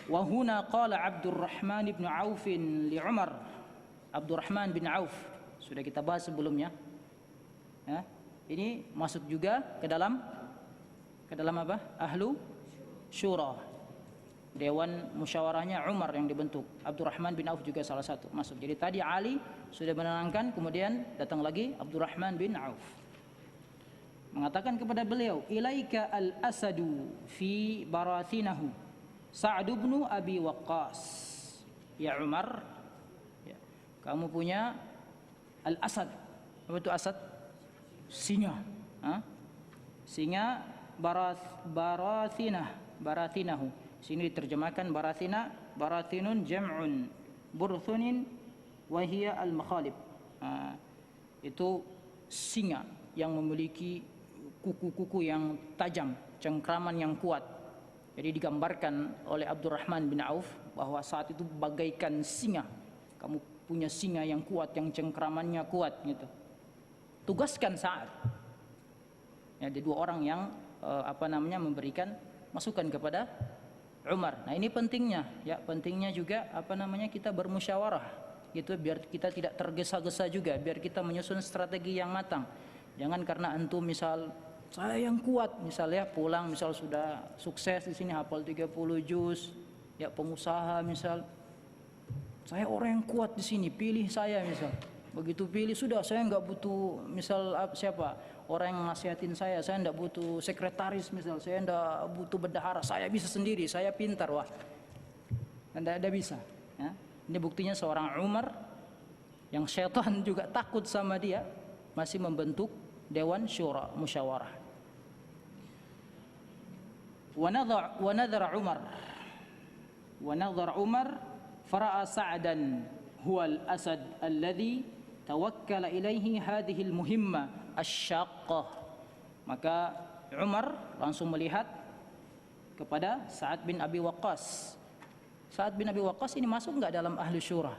Wa huna qala Abdurrahman bin Auf li Umar. Abdurrahman bin Auf sudah kita bahas sebelumnya, ya. Ini masuk juga ke dalam apa? Ahlu Syura. Dewan musyawarahnya Umar yang dibentuk. Abdurrahman bin Auf juga salah satu masuk. Jadi tadi Ali sudah menenangkan, kemudian datang lagi Abdurrahman bin Auf. Mengatakan kepada beliau, ilaika al-asadu fi barathinahu Sa'd bin Abi Waqqas. Ya Umar, ya, kamu punya al-asad. Apa itu asad? Singa. Singa, barathinahu. Sini diterjemahkan barathinun jam'un burthunin wa hiya al-makhalib. Itu singa yang memiliki kuku-kuku yang tajam, cengkraman yang kuat. Jadi digambarkan oleh Abdurrahman bin Auf bahwa saat itu bagaikan singa. Kamu punya singa yang kuat, yang cengkramannya kuat gitu. Tugaskan Sa'ad. Ya, ada 2 orang yang memberikan masukan kepada Umar. Nah, ini pentingnya, ya, pentingnya juga kita bermusyawarah gitu, biar kita tidak tergesa-gesa juga, biar kita menyusun strategi yang matang. Jangan karena antum misal saya yang kuat, misalnya pulang misal sudah sukses di sini hafal 30 juz, ya, pengusaha misal, saya orang yang kuat di sini, pilih saya misal. Begitu pilih sudah, saya nggak butuh misal siapa orang yang nasihatin saya nggak butuh sekretaris misal, saya nggak butuh bendahara, saya bisa sendiri, saya pintar, wah, nggak ada bisa. Ya. Ini buktinya seorang Umar yang syaitan juga takut sama dia masih membentuk Dewan Syura musyawarah. Wa nadhara Umar fara'a Sa'dan huwa al-asad alladhi tawakkala ilaihi hadhihi al-muhimma asy-syaqqah. Maka Umar langsung melihat kepada Sa'ad bin Abi Waqqas. Sa'ad bin Abi Waqqas ini masuk enggak dalam ahli syura?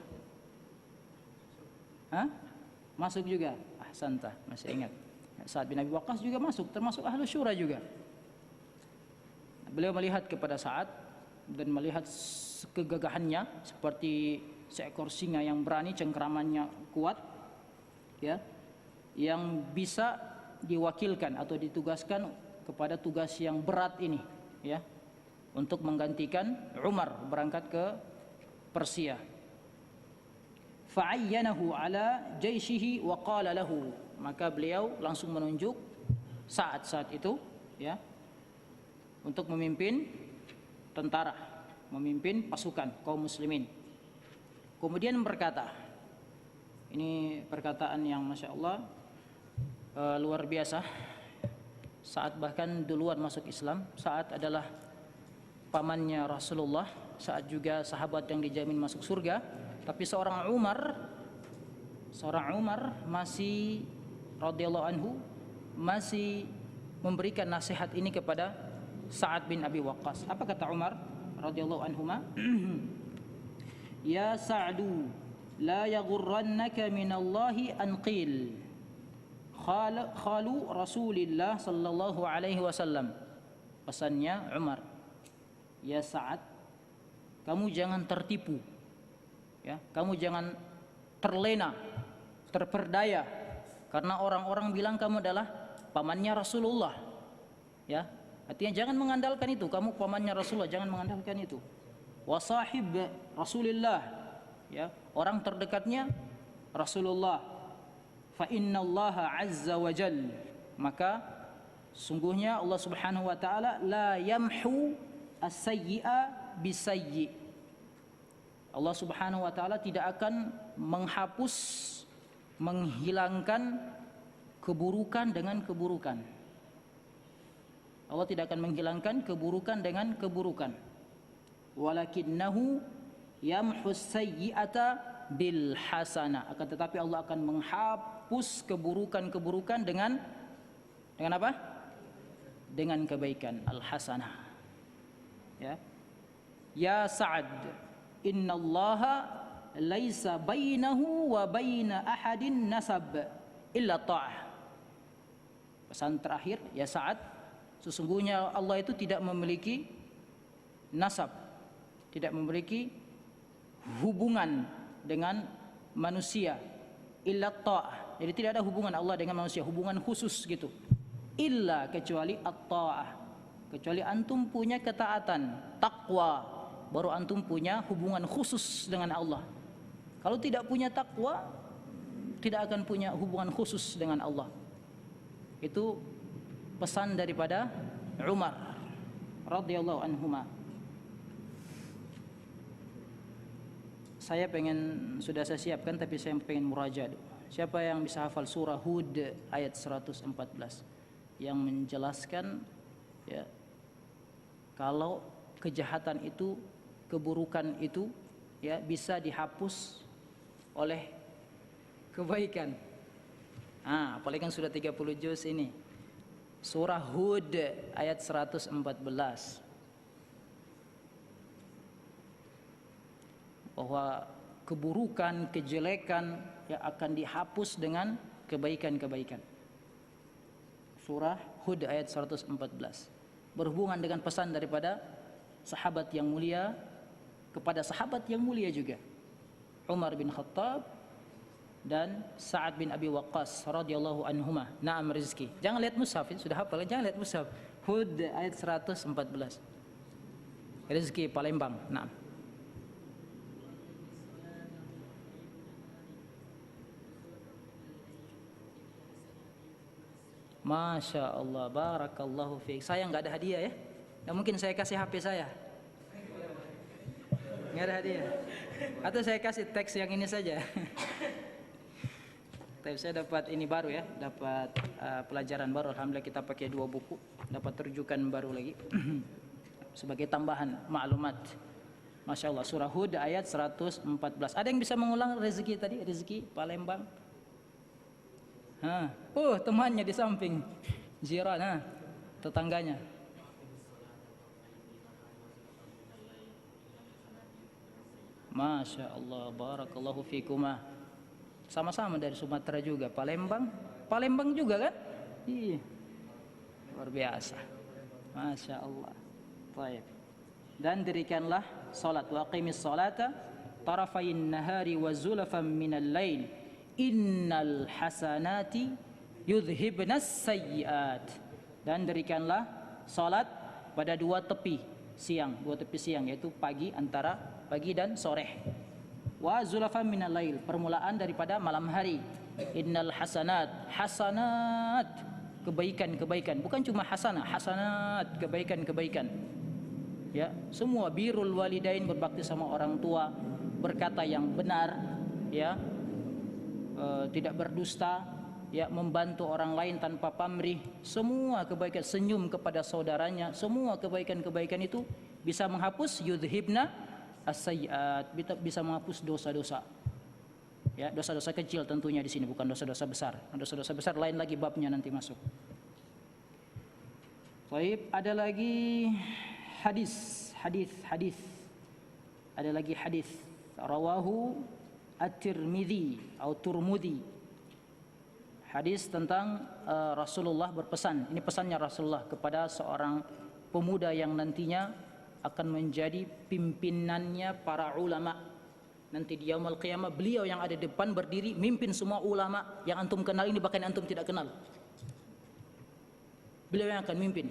Masuk juga. Ahsanta, masih ingat. Sa'ad bin Abi Waqqas juga masuk, termasuk ahlu syura juga. Beliau melihat kepada Sa'ad dan melihat kegagahannya seperti seekor singa yang berani, cengkramannya kuat, ya, yang bisa diwakilkan atau ditugaskan kepada tugas yang berat ini, ya, untuk menggantikan Umar berangkat ke Persia. Fa'ayyanahu ala jaishihi wa qala lahu. Maka beliau langsung menunjuk saat itu, ya, untuk memimpin tentara, memimpin pasukan kaum muslimin. Kemudian berkata, ini perkataan yang masya Allah luar biasa. Saat bahkan duluan masuk Islam, Saat adalah pamannya Rasulullah, Saat juga sahabat yang dijamin masuk surga. Tapi seorang Umar masih radhiyallahu anhu masih memberikan nasihat ini kepada Sa'ad bin Abi Waqqas. Apa kata Umar radhiyallahu anhuma? Ya Sa'du, la yaghurrannaka minallahi an qil khalu Rasulillah sallallahu alaihi wasallam. Pesannya Umar, ya Sa'ad, kamu jangan tertipu, ya, kamu jangan terlena, terperdaya karena orang-orang bilang kamu adalah pamannya Rasulullah, ya. Artinya jangan mengandalkan itu, kamu pamannya Rasulullah, jangan mengandalkan itu. Wasahib Rasulillah, ya, orang terdekatnya Rasulullah. Fa innallaha azza wa jal, maka sungguhnya Allah Subhanahu wa taala la yamhu as-sayyi'a bisayyi. Allah Subhanahu wa taala tidak akan menghapus, menghilangkan keburukan dengan keburukan. Allah tidak akan menghilangkan keburukan dengan keburukan. Walakinnahu yamhus sayyi'ata bil hasanah. Akan tetapi Allah akan menghapus keburukan-keburukan dengan apa? Dengan kebaikan, al hasanah. Ya. Ya Sa'ad, innallaha laisa bainahu wa baina ahadin nasab illa ta'ah. Pesan terakhir, ya Sa'ad, sesungguhnya Allah itu tidak memiliki nasab, tidak memiliki hubungan dengan manusia illa ta'ah. Jadi tidak ada hubungan Allah dengan manusia, hubungan khusus gitu. Illa, kecuali at-ta'ah, kecuali antum punya ketaatan, takwa, baru antum punya hubungan khusus dengan Allah. Kalau tidak punya takwa, tidak akan punya hubungan khusus dengan Allah. Itu pesan daripada Umar radhiyallahu anhuma. Sudah saya siapkan, tapi saya pengen murajaah. Siapa yang bisa hafal surah Hud ayat 114 yang menjelaskan, ya, kalau kejahatan itu, keburukan itu, ya, bisa dihapus oleh kebaikan. Apalagi kan sudah 30 juz ini. Surah Hud ayat 114. Bahwa keburukan, kejelekan, ya, akan dihapus dengan kebaikan-kebaikan. Surah Hud ayat 114. Berhubungan dengan pesan daripada sahabat yang mulia kepada sahabat yang mulia juga, Umar bin Khattab dan Sa'ad bin Abi Waqqas radhiyallahu anhuma. Naam Rizki. Jangan lihat mushaf, sudah hafal, jangan lihat mushaf. Hud ayat 114. Rizki Palembang. Naam. Masya Allah, barakallahu fiik. Saya nggak ada hadiah ya. Nggak mungkin saya kasih HP saya. Nggak ada hadiah. Atau saya kasih teks yang ini saja. Tapi saya dapat ini baru ya, dapat pelajaran baru. Alhamdulillah kita pakai 2 buku, dapat rujukan baru lagi sebagai tambahan maklumat. Masya Allah, surah Hud ayat 114. Ada yang bisa mengulang rezeki tadi? Rezeki Palembang. Temannya di samping, jiran, tetangganya. Masya Allah, barakallahu fikuma. Sama-sama dari Sumatera juga, Palembang juga kan? Iya, luar biasa. Masya Allah. Baik. Dan dirikanlah salat, wa aqimis salata tarafayin nahari wa zulafan minal lail. Innal hasanati yudhibnas sayyiat. Dan dirikanlah salat pada 2 tepi siang, yaitu pagi, antara pagi dan sore. Wa zulafan minal lail, permulaan daripada malam hari. Innal hasanat, kebaikan-kebaikan, bukan cuma hasanah, hasanat, kebaikan-kebaikan. Ya, semua birrul walidain, berbakti sama orang tua, berkata yang benar, ya, tidak berdusta, ya, membantu orang lain tanpa pamrih, semua kebaikan, senyum kepada saudaranya, semua kebaikan-kebaikan itu bisa menghapus yudhibna as-sayyiat, bisa menghapus dosa-dosa. Ya, dosa-dosa kecil tentunya di sini, bukan dosa-dosa besar. Dosa-dosa besar lain lagi babnya, nanti masuk. Baik, ada lagi hadis. Ada lagi hadis. Rawahu At-Tirmidzi atau Turmudi. Hadis tentang Rasulullah berpesan. Ini pesannya Rasulullah kepada seorang pemuda yang nantinya akan menjadi pimpinannya para ulama. Nanti di yaumul qiyamah beliau yang ada di depan berdiri mimpin semua ulama yang antum kenal ini, bahkan antum tidak kenal. Beliau yang akan mimpin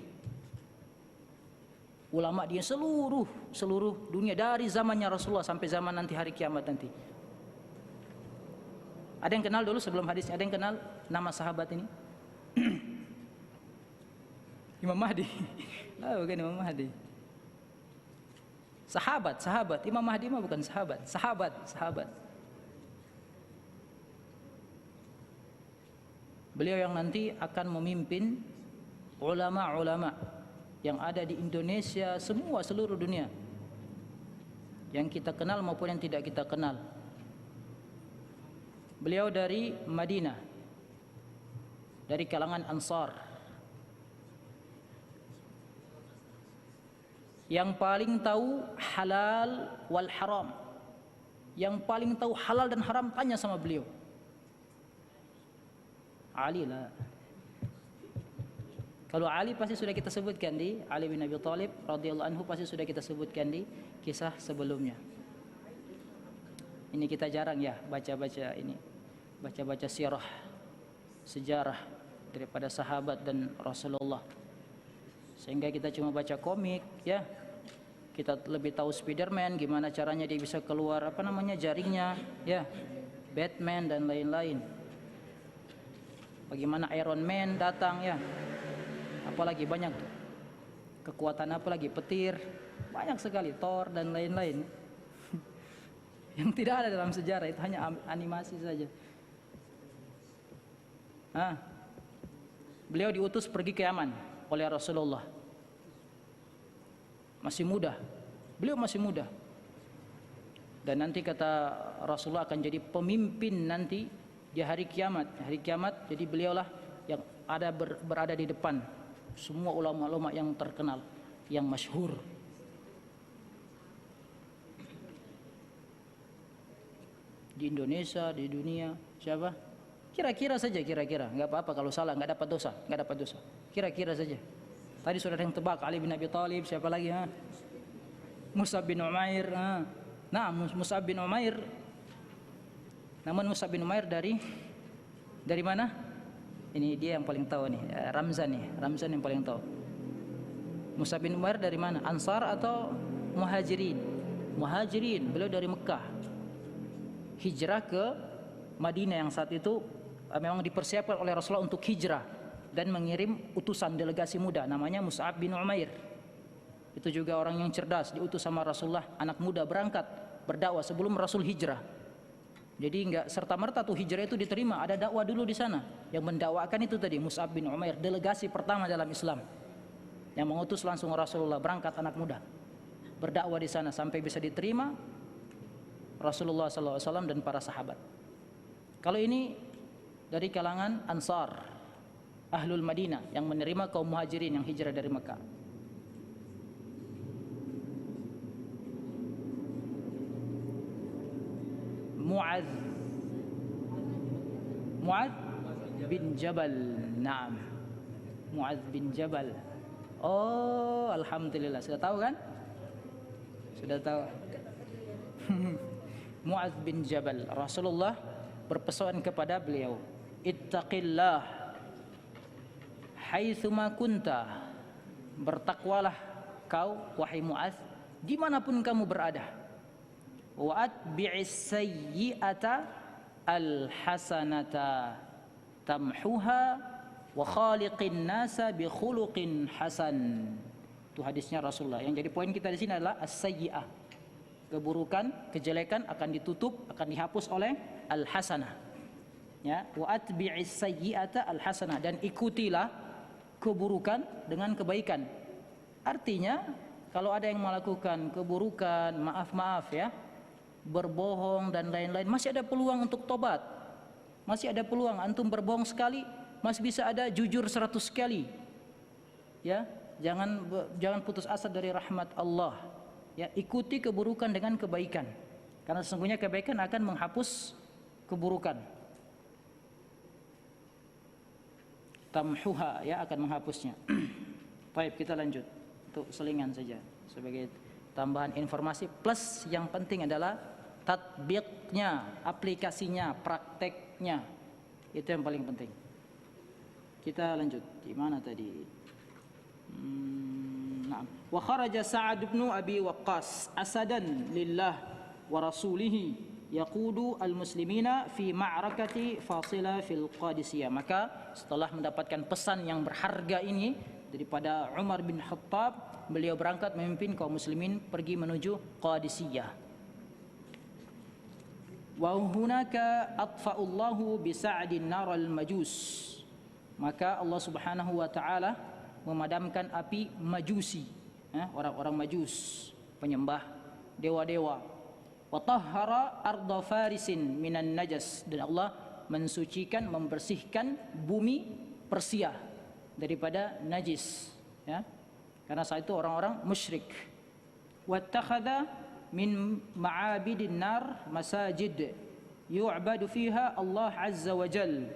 ulama di seluruh dunia dari zamannya Rasulullah sampai zaman nanti hari kiamat nanti. Ada yang kenal dulu sebelum hadisnya? Ada yang kenal nama sahabat ini? Imam Mahdi. Oh, bukan Imam Mahdi. Sahabat. Imam Mahdi mah bukan sahabat. Beliau yang nanti akan memimpin ulama-ulama yang ada di Indonesia, seluruh dunia, yang kita kenal maupun yang tidak kita kenal. Beliau dari Madinah, dari kalangan Ansar, yang paling tahu halal wal haram, yang paling tahu halal dan haram. Tanya sama beliau. Ali lah. Kalau Ali pasti sudah kita sebutkan di Ali bin Abi Thalib radhiyallahu anhu, pasti sudah kita sebutkan di kisah sebelumnya. Ini kita jarang ya baca-baca sirah, sejarah daripada sahabat dan Rasulullah. Sehingga kita cuma baca komik ya. Kita lebih tahu Spiderman, gimana caranya dia bisa keluar jaringnya ya. Batman dan lain-lain. Bagaimana Iron Man datang ya. Apalagi banyak tuh. Kekuatan apalagi petir, banyak sekali Thor dan lain-lain. Yang tidak ada dalam sejarah, itu hanya animasi saja. Beliau diutus pergi ke Yaman oleh Rasulullah. Beliau masih muda. Dan nanti kata Rasulullah akan jadi pemimpin nanti di hari kiamat. Hari kiamat, jadi beliaulah yang berada di depan semua ulama-ulama yang terkenal, yang masyhur. Di Indonesia, di dunia, siapa? Kira-kira saja, nggak apa-apa kalau salah, nggak dapat dosa. Kira-kira saja. Tadi sudah ada yang tebak, Ali bin Abi Thalib, siapa lagi? Mus'ab bin Umair. Nah, Mus'ab bin Umair. Namun Mus'ab bin Umair dari mana? Ini dia yang paling tahu nih, Ramzan yang paling tahu. Mus'ab bin Umair dari mana? Ansar atau Muhajirin? Muhajirin, beliau dari Mekah. Hijrah ke Madinah yang saat itu memang dipersiapkan oleh Rasulullah untuk hijrah dan mengirim utusan delegasi muda namanya Mus'ab bin Umair. Itu juga orang yang cerdas, diutus sama Rasulullah, anak muda berangkat berdakwah sebelum Rasul hijrah. Jadi enggak serta-merta tuh hijrah itu diterima, ada dakwah dulu di sana. Yang mendakwakan itu tadi Mus'ab bin Umair, delegasi pertama dalam Islam. Yang mengutus langsung Rasulullah, berangkat anak muda. Berdakwah di sana sampai bisa diterima Rasulullah SAW dan para sahabat. Kalau ini dari kalangan Ansar, Ahlul Madinah, yang menerima kaum Muhajirin yang hijrah dari Mekah. Mu'adz bin Jabal. Naam, Mu'adz bin Jabal. Oh, alhamdulillah, sudah tahu kan? Sudah tahu. Mu'adz bin Jabal, Rasulullah berpesan kepada beliau, ittaqillah haitsuma kunta, bertakwalah kau wahai Mu'adz dimanapun kamu berada. Wa atbi'is sayyi'ata alhasanata tamhuha wa khaliqin nasa bi khuluqin hasan. Itu hadisnya Rasulullah. Yang jadi poin kita di sini adalah as-sayyi'ah, keburukan, kejelekan akan ditutup, akan dihapus oleh al-hasanah. Ya, wa atbi'is sayyi'ata al-hasanah, dan ikutilah keburukan dengan kebaikan. Artinya, kalau ada yang melakukan keburukan, maaf ya, berbohong dan lain-lain, masih ada peluang untuk tobat. Masih ada peluang. Antum berbohong sekali, masih bisa ada jujur 100 kali. Ya, jangan putus asa dari rahmat Allah. Ya, ikuti keburukan dengan kebaikan, karena sesungguhnya kebaikan akan menghapus keburukan. tamhuha, ya, akan menghapusnya. Baik, kita lanjut untuk selingan saja sebagai tambahan informasi, plus yang penting adalah tatbiqnya, aplikasinya, prakteknya. Itu yang paling penting. Kita lanjut. Di mana tadi? Wa kharaja Sa'ad bin Abi Waqqas asadan lillah wa rasulih yaqudu al-muslimina fi ma'rakati fasila fil Qadisiyah. Maka setelah mendapatkan pesan yang berharga ini daripada Umar bin Khattab, beliau berangkat memimpin kaum muslimin pergi menuju Qadisiyah. Wa hunaka atfa'allahu bi Sa'din nar al-majus. Maka Allah Subhanahu wa taala memadamkan api Majusi, orang-orang Majus, penyembah dewa-dewa. Wa tahhara arda farisin minan najas, dan Allah mensucikan, membersihkan bumi Persia daripada najis, ya. Karena saat itu orang-orang musyrik. Wattakhadha min ma'abidin nar masajid yu'badu fiha Allah azza wa jal,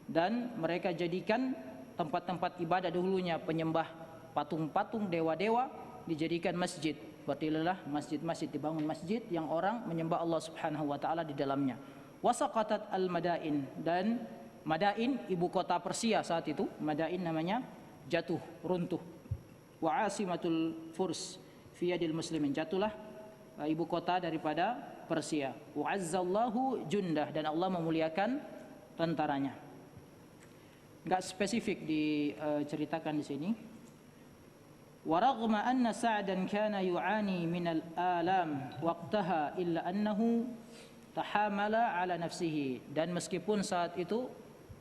dan mereka jadikan tempat-tempat ibadah dahulunya penyembah patung-patung dewa-dewa dijadikan masjid. Berarti adalah masjid-masjid, dibangun masjid yang orang menyembah Allah Subhanahu wa taala di dalamnya. Wasaqatat al-madain, dan Madain ibu kota Persia saat itu, Madain namanya, jatuh, runtuh. Wa asimatul furs fi yadil muslimin, jatuhlah ibu kota daripada Persia. Wa azzallahu jundah, dan Allah memuliakan tentaranya. Enggak spesifik diceritakan di sini. Wa raghma anna Sa'dan kana yu'ani min al-alam waqtaha illa annahu tahamala ala nafsihi, dan meskipun saat itu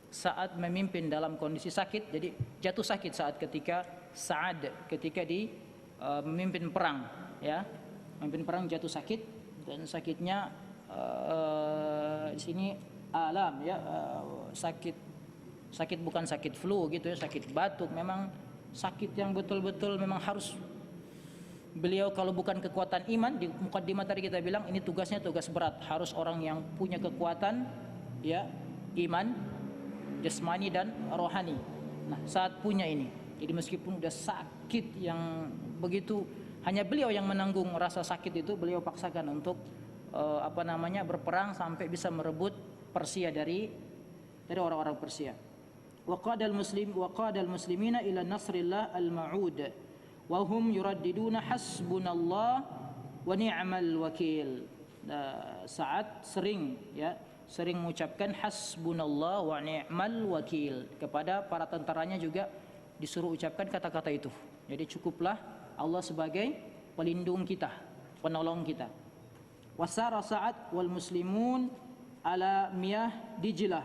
saat memimpin dalam kondisi sakit, jadi jatuh sakit saat ketika Sa'ad ketika memimpin perang, ya, memimpin perang jatuh sakit, dan sakitnya di sini alam, ya, sakit bukan sakit flu gitu ya, sakit batuk, memang sakit yang betul-betul memang harus beliau, kalau bukan kekuatan iman, di mukaddimah tadi kita bilang ini tugasnya tugas berat, harus orang yang punya kekuatan, ya, iman jasmani dan rohani. Nah, saat punya ini, jadi meskipun udah sakit yang begitu, hanya beliau yang menanggung rasa sakit itu, beliau paksakan untuk berperang sampai bisa merebut Persia dari orang-orang Persia. Wa qadal muslimina ila nasrillah al-ma'ud wa hum yuraddiduna hasbunallah wa ni'mal wakil. Saat sering mengucapkan hasbunallah wa ni'mal wakil, kepada para tentaranya juga disuruh ucapkan kata-kata itu. Jadi cukuplah Allah sebagai pelindung kita, penolong kita. Wasara Sa'ad wal muslimun ala miyah Dijlah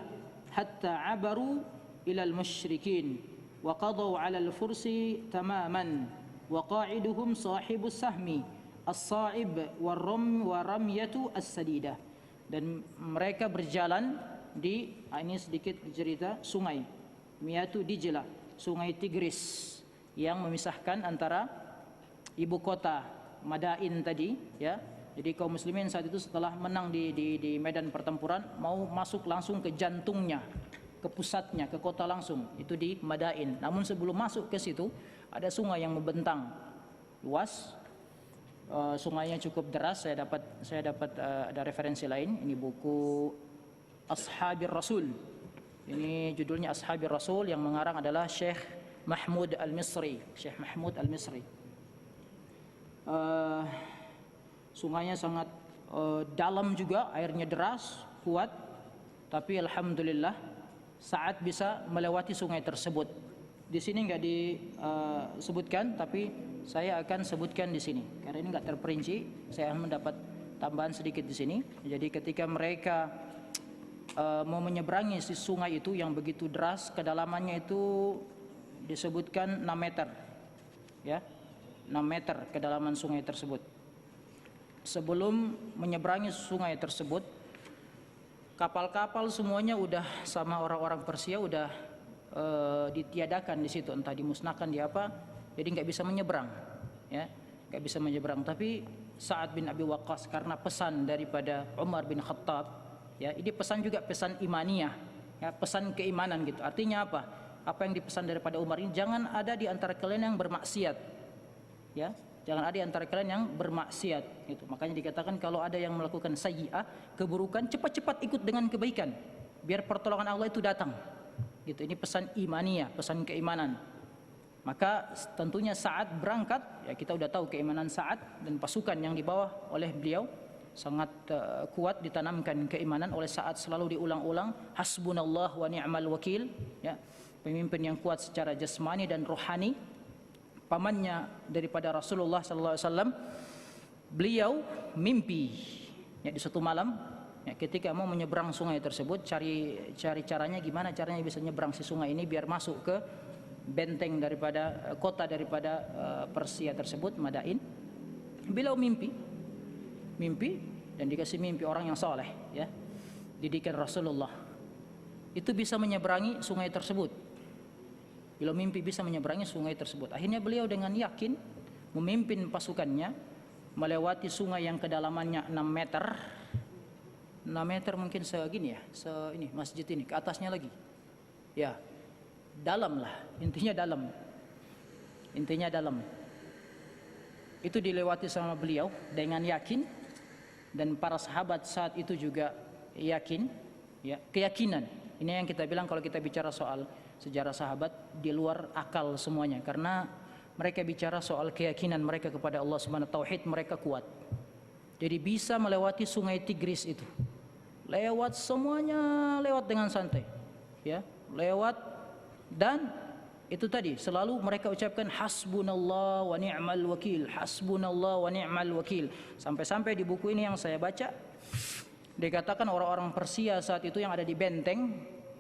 hatta abaru ila al-musyrikin wa qadaw ala al-fursi tamaman wa qa'iduhum sahibus sahmi as-sa'ib war-ram wa ramyatu as-sadidah. Dan mereka berjalan di, ini sedikit cerita, sungai Miyatu Dijlah, sungai Tigris yang memisahkan antara ibu kota Madain tadi, ya. Jadi kaum muslimin saat itu setelah menang di medan pertempuran, mau masuk langsung ke jantungnya, ke pusatnya, ke kota langsung, itu di Madain. Namun sebelum masuk ke situ ada sungai yang membentang luas. Sungainya cukup deras. Saya dapat ada referensi lain. Ini buku Ashabir Rasul. Ini judulnya Ashabir Rasul, yang mengarang adalah Syekh Mahmud Al-Misri. Syekh Mahmud Al-Misri. Sungainya sangat dalam juga, airnya deras, kuat. Tapi alhamdulillah saat bisa melewati sungai tersebut. Di sini enggak disebutkan, tapi saya akan sebutkan di sini karena ini enggak terperinci. Saya mendapat tambahan sedikit di sini. Jadi ketika mereka mau menyeberangi si sungai itu yang begitu deras, kedalamannya itu disebutkan 6 meter. Ya. 6 meter kedalaman sungai tersebut. Sebelum menyeberangi sungai tersebut, kapal-kapal semuanya udah sama orang-orang Persia udah ditiadakan di situ, entah dimusnahkan di apa. Jadi nggak bisa menyeberang, ya, nggak bisa menyeberang. Tapi Sa'ad bin Abi Waqqas karena pesan daripada Umar bin Khattab, ya, ini pesan juga pesan imaniyah, ya, pesan keimanan gitu. Artinya apa? apa yang dipesan daripada Umar ini, jangan ada di antara kalian yang bermaksiat. Ya, jangan ada di antara kalian yang bermaksiat. Itu. Makanya dikatakan kalau ada yang melakukan sayyi'ah, keburukan, cepat-cepat ikut dengan kebaikan, biar pertolongan Allah itu datang. Gitu. Ini pesan imaniyah, pesan keimanan. Maka tentunya saat berangkat, ya kita udah tahu keimanan Sa'ad dan pasukan yang dibawa oleh beliau sangat kuat, ditanamkan keimanan oleh Sa'ad, selalu diulang-ulang, hasbunallah wa ni'mal wakil, ya, pemimpin yang kuat secara jasmani dan rohani. Pamannya daripada Rasulullah sallallahu alaihi wasallam, beliau mimpi ya di suatu malam, ya, ketika mau menyeberang sungai tersebut, cari caranya gimana caranya bisa nyeberang si sungai ini biar masuk ke benteng daripada kota daripada Persia tersebut, Madain. Beliau mimpi dan dikasih mimpi orang yang soleh, ya, didikan Rasulullah, itu bisa menyeberangi sungai tersebut. Beliau mimpi bisa menyeberangi sungai tersebut. Akhirnya beliau dengan yakin memimpin pasukannya melewati sungai yang kedalamannya 6 meter. 6 meter mungkin segini ya, ini masjid ini, ke atasnya lagi. Ya, dalam lah, intinya dalam. Itu dilewati sama beliau dengan yakin, dan para sahabat saat itu juga yakin, ya, keyakinan. Ini yang kita bilang kalau kita bicara soal sejarah sahabat, di luar akal semuanya, karena mereka bicara soal keyakinan mereka kepada Allah Subhanahu wa ta'ala, tauhid mereka kuat. Jadi bisa melewati sungai Tigris itu, lewat semuanya, lewat dengan santai, ya, lewat. Dan itu tadi selalu mereka ucapkan hasbunallah wa ni'mal wakil, hasbunallah wa ni'mal wakil. Sampai-sampai di buku ini yang saya baca dikatakan orang-orang Persia saat itu yang ada di benteng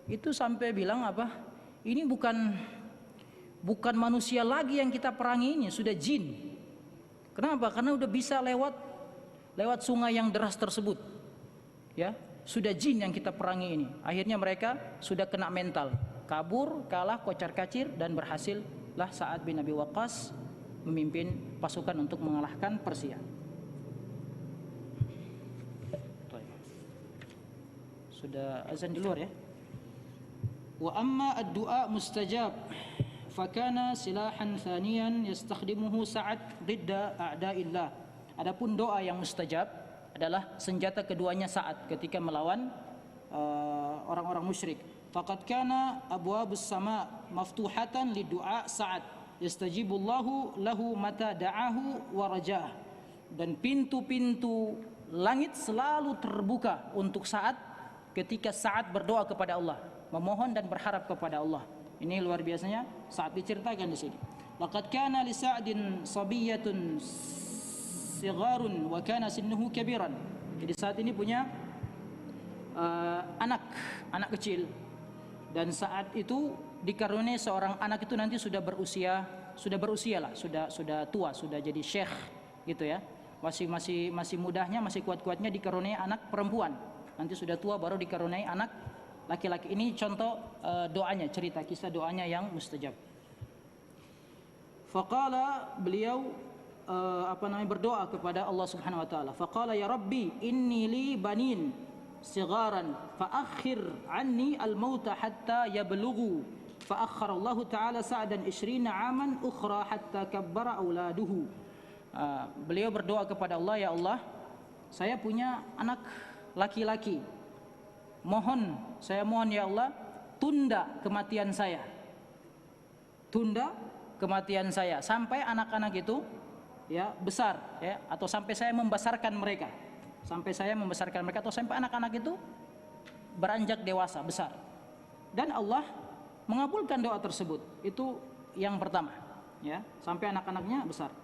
itu sampai bilang apa? Ini bukan manusia lagi yang kita perangi, ini sudah jin. Kenapa? Karena udah bisa lewat sungai yang deras tersebut. Ya, sudah jin yang kita perangi ini. Akhirnya mereka sudah kena mental, kabur, kalah, kocar-kacir, dan berhasillah Sa'ad bin Abi Waqqas memimpin pasukan untuk mengalahkan Persia. Sudah azan di luar ya. Wa amma ad-du'a mustajab fakana silahan thaniyan yastakhdimuhu Sa'ad ridda a'da'illah. Adapun doa yang mustajab adalah senjata keduanya Sa'ad ketika melawan orang-orang musyrik. Faqad kana abwabus sama maftuhatan lidu'a Sa'ad yastajibullahu lahu mata da'ahu wa rajah. Dan pintu-pintu langit selalu terbuka untuk Sa'ad ketika Sa'ad berdoa kepada Allah, memohon dan berharap kepada Allah. Ini luar biasanya Sa'ad diceritakan di sini. Laqad kana li Sa'din sabiyyatun sigharun wa kana sinnuhu kabiran. Jadi Sa'ad ini punya anak kecil, dan saat itu dikaruniai seorang anak itu nanti sudah berusia lah, sudah tua, sudah jadi syekh gitu ya. Masih mudahnya, masih kuat-kuatnya dikaruniai anak perempuan. Nanti sudah tua baru dikaruniai anak laki-laki. Ini contoh doanya, cerita kisah doanya yang mustajab. Faqala, beliau berdoa kepada Allah Subhanahu wa taala. Faqala ya Rabbi inni li banin sigharan fa akhir anni al-maut hatta yablughu. Fa akhkhara Allah taala Sa'dan 20 aman ukhra hatta kabbara auladuhu. Beliau berdoa kepada Allah, ya Allah, saya punya anak laki-laki. Saya mohon ya Allah, tunda kematian saya. Tunda kematian saya sampai anak-anak itu ya besar ya, atau sampai saya membesarkan mereka. Sampai saya membesarkan mereka atau sampai anak-anak itu beranjak dewasa, besar. Dan Allah mengabulkan doa tersebut. Itu yang pertama, ya, sampai anak-anaknya besar.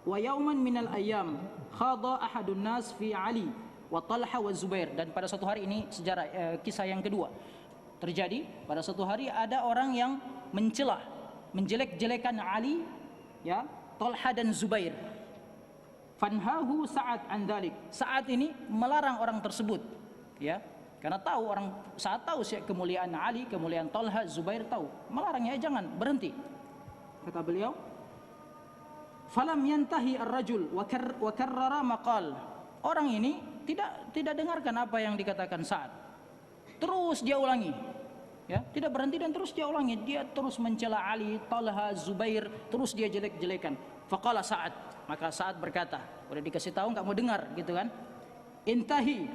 Wa yauman minal ayyam khada ahadun nas fi Ali wa Talha wa Zubair. Dan pada suatu hari, ini sejarah kisah yang kedua terjadi. Pada suatu hari ada orang yang mencela, menjelek-jelekan Ali, ya, Talha dan Zubair. Fanhahu Sa'ad an dzalik. Sa'ad ini melarang orang tersebut, ya, karena tahu saat tahu kemuliaan Ali, kemuliaan Talha, Zubair tahu, melarangnya, jangan, berhenti. Kata beliau, falam yantahi ar-rajul wa karrara maqal. Orang ini tidak dengarkan apa yang dikatakan Sa'ad. Terus dia ulangi. Ya, tidak berhenti dan terus dia ulangi. Dia terus mencela Ali, Talha, Zubair, terus dia jelek-jelekan. Faqala Sa'ad, maka Sa'ad berkata, udah dikasih tahu enggak mau dengar gitu kan. Intahi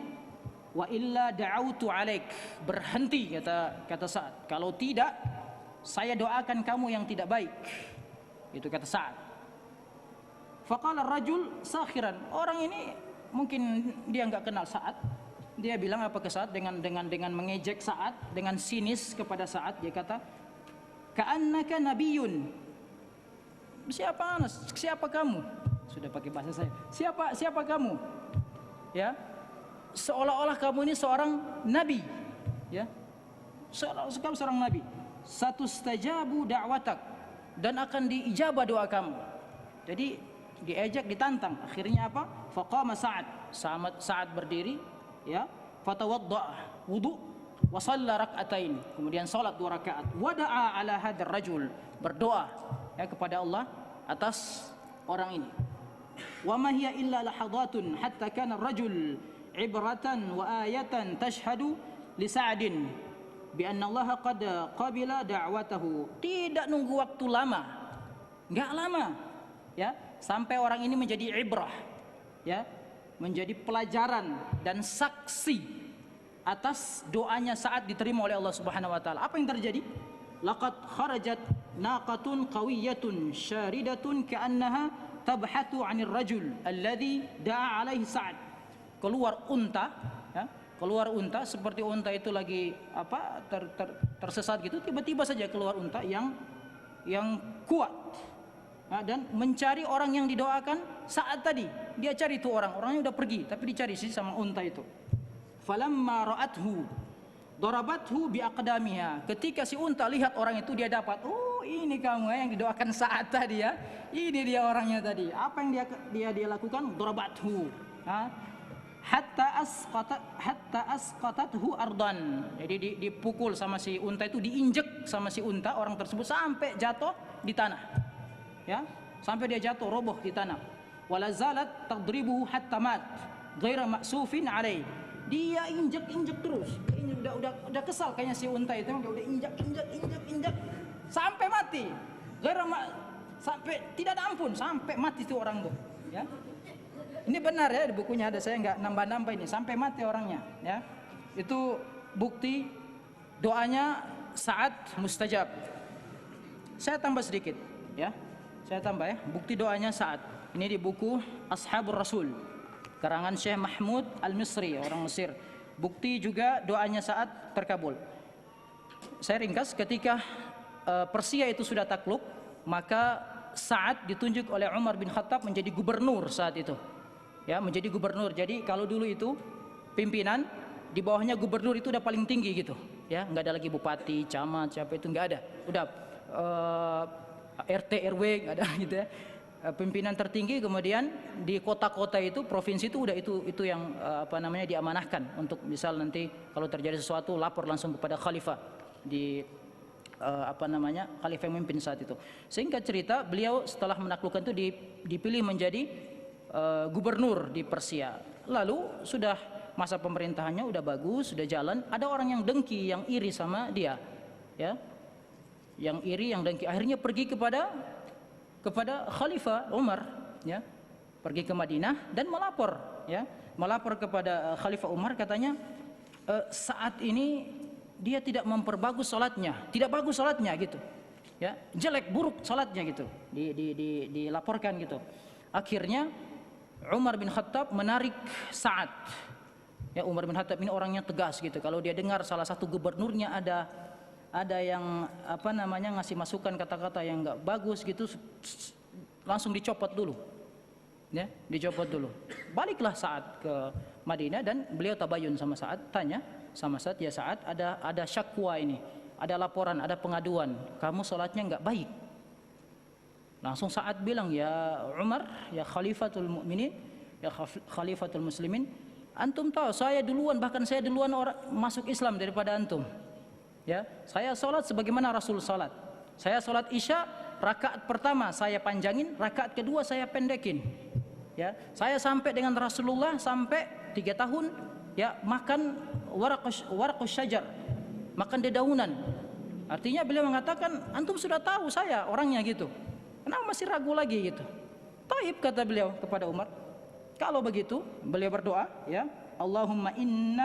wa illa da'autu alaik. Berhenti kata Sa'ad. Kalau tidak, saya doakan kamu yang tidak baik. Itu kata Sa'ad. Faqala rajul sakhiran. Orang ini mungkin dia enggak kenal Sa'ad. Dia bilang apa ke Sa'ad dengan mengejek Sa'ad, dengan sinis kepada Sa'ad. Dia kata, "Ka'annaka nabiyyun." Siapa kamu? Sudah pakai bahasa saya. Siapa kamu? Ya. Seolah-olah kamu ini seorang nabi. Ya. Seorang nabi. Satustajabu da'watak, dan akan diijabah doa kamu. Jadi diejek, ditantang. Akhirnya apa? Faqama Sa'ad berdiri, ya, fatawadda, wudu, wa shalla rak'atain, kemudian salat 2 rakaat, wada'a ala hadzal rajul, berdoa ya kepada Allah atas orang ini. Wa ma hiya illa lahadatun hatta kana ar-rajul ibratan wa ayatan tashhadu li Sa'din bi anna Allah qad qabila da'watahu. Tidak nunggu waktu lama, enggak lama ya, sampai orang ini menjadi ibrah, ya, menjadi pelajaran dan saksi atas doanya Sa'ad diterima oleh Allah Subhanahu wa taala. Apa yang terjadi? Laqad kharajat naqatun qawiyyatun syaridatun ka'annaha tabhathu 'anil rajul alladhi da'a 'alaihi Sa'ad. Keluar unta, ya, keluar unta seperti unta itu lagi apa tersesat gitu, tiba-tiba saja keluar unta yang kuat. Nah, dan mencari orang yang didoakan Sa'ad tadi. Dia cari itu orangnya udah pergi, tapi dicari sih sama unta itu. Falamma ra'athu darabathu biaqdamiha. Ketika si unta lihat orang itu, dia dapat, oh ini kamu yang didoakan Sa'ad tadi ya. Ini dia orangnya tadi. Apa yang dia lakukan? Darabathu. Hatta asqatathu ardan. Jadi dipukul sama si unta itu, diinjek sama si unta orang tersebut sampai jatuh di tanah. Ya, sampai dia jatuh roboh di tanah. Wala zalat tadribuhu hatta mat ghaira ma'sufin alai. Dia injak terus. Udah kesal kayaknya si unta itu, udah injak sampai mati. Sampai tidak ada ampun, sampai mati itu orang tuh, ya. Ini benar ya, di bukunya ada, saya enggak nambah-nambah ini, sampai mati orangnya, ya. Itu bukti doanya Sa'ad mustajab. Saya tambah sedikit, ya. Saya tambah ya, bukti doanya Sa'ad. Ini di buku Ashabur Rasul, karangan Syekh Mahmud Al-Misri, orang Mesir. Bukti juga doanya Sa'ad terkabul. Saya ringkas, ketika Persia itu sudah takluk, maka Sa'ad ditunjuk oleh Umar bin Khattab menjadi gubernur saat itu. Ya, menjadi gubernur. Jadi kalau dulu itu pimpinan, di bawahnya gubernur itu udah paling tinggi gitu. Ya, enggak ada lagi bupati, camat, siapa itu enggak ada. Udah RT RW enggak ada gitu ya. Pimpinan tertinggi, kemudian di kota-kota itu, provinsi itu udah itu yang diamanahkan untuk misal nanti kalau terjadi sesuatu lapor langsung kepada khalifah di khalifah yang memimpin saat itu. Sehingga cerita beliau setelah menaklukkan itu dipilih menjadi gubernur di Persia. Lalu sudah masa pemerintahannya udah bagus, sudah jalan, ada orang yang dengki, yang iri sama dia, ya. Yang iri, yang dengki, akhirnya pergi kepada Khalifah Umar, ya. Pergi ke Madinah dan melapor, ya. Melapor kepada Khalifah Umar, katanya saat ini dia tidak memperbagus salatnya, tidak bagus salatnya gitu. Ya, jelek, buruk salatnya gitu. Dilaporkan gitu. Akhirnya Umar bin Khattab menarik Sa'ad. Ya, Umar bin Khattab ini orangnya tegas gitu. Kalau dia dengar salah satu gubernurnya ada yang ngasih masukan kata-kata yang enggak bagus gitu, langsung dicopot dulu. Ya, dicopot dulu. Baliklah Sa'ad ke Madinah dan beliau tabayun sama Sa'ad, tanya sama Sa'ad, ya Sa'ad, ada syakwa ini, ada laporan, ada pengaduan, kamu salatnya enggak baik. Langsung Sa'ad bilang, ya Umar, ya Khalifatul Mu'minin, ya Khalifatul Muslimin, antum tahu saya duluan, bahkan saya duluan orang masuk Islam daripada antum. Ya, saya salat sebagaimana Rasul salat. Saya salat Isya, rakaat pertama saya panjangin, rakaat kedua saya pendekin. Ya, saya sampai dengan Rasulullah sampai 3 tahun, ya, makan waraqus syajar, makan dedaunan. Artinya beliau mengatakan, antum sudah tahu saya orangnya gitu, kenapa masih ragu lagi gitu? Taib, kata beliau kepada Umar. Kalau begitu beliau berdoa, ya, Allahumma in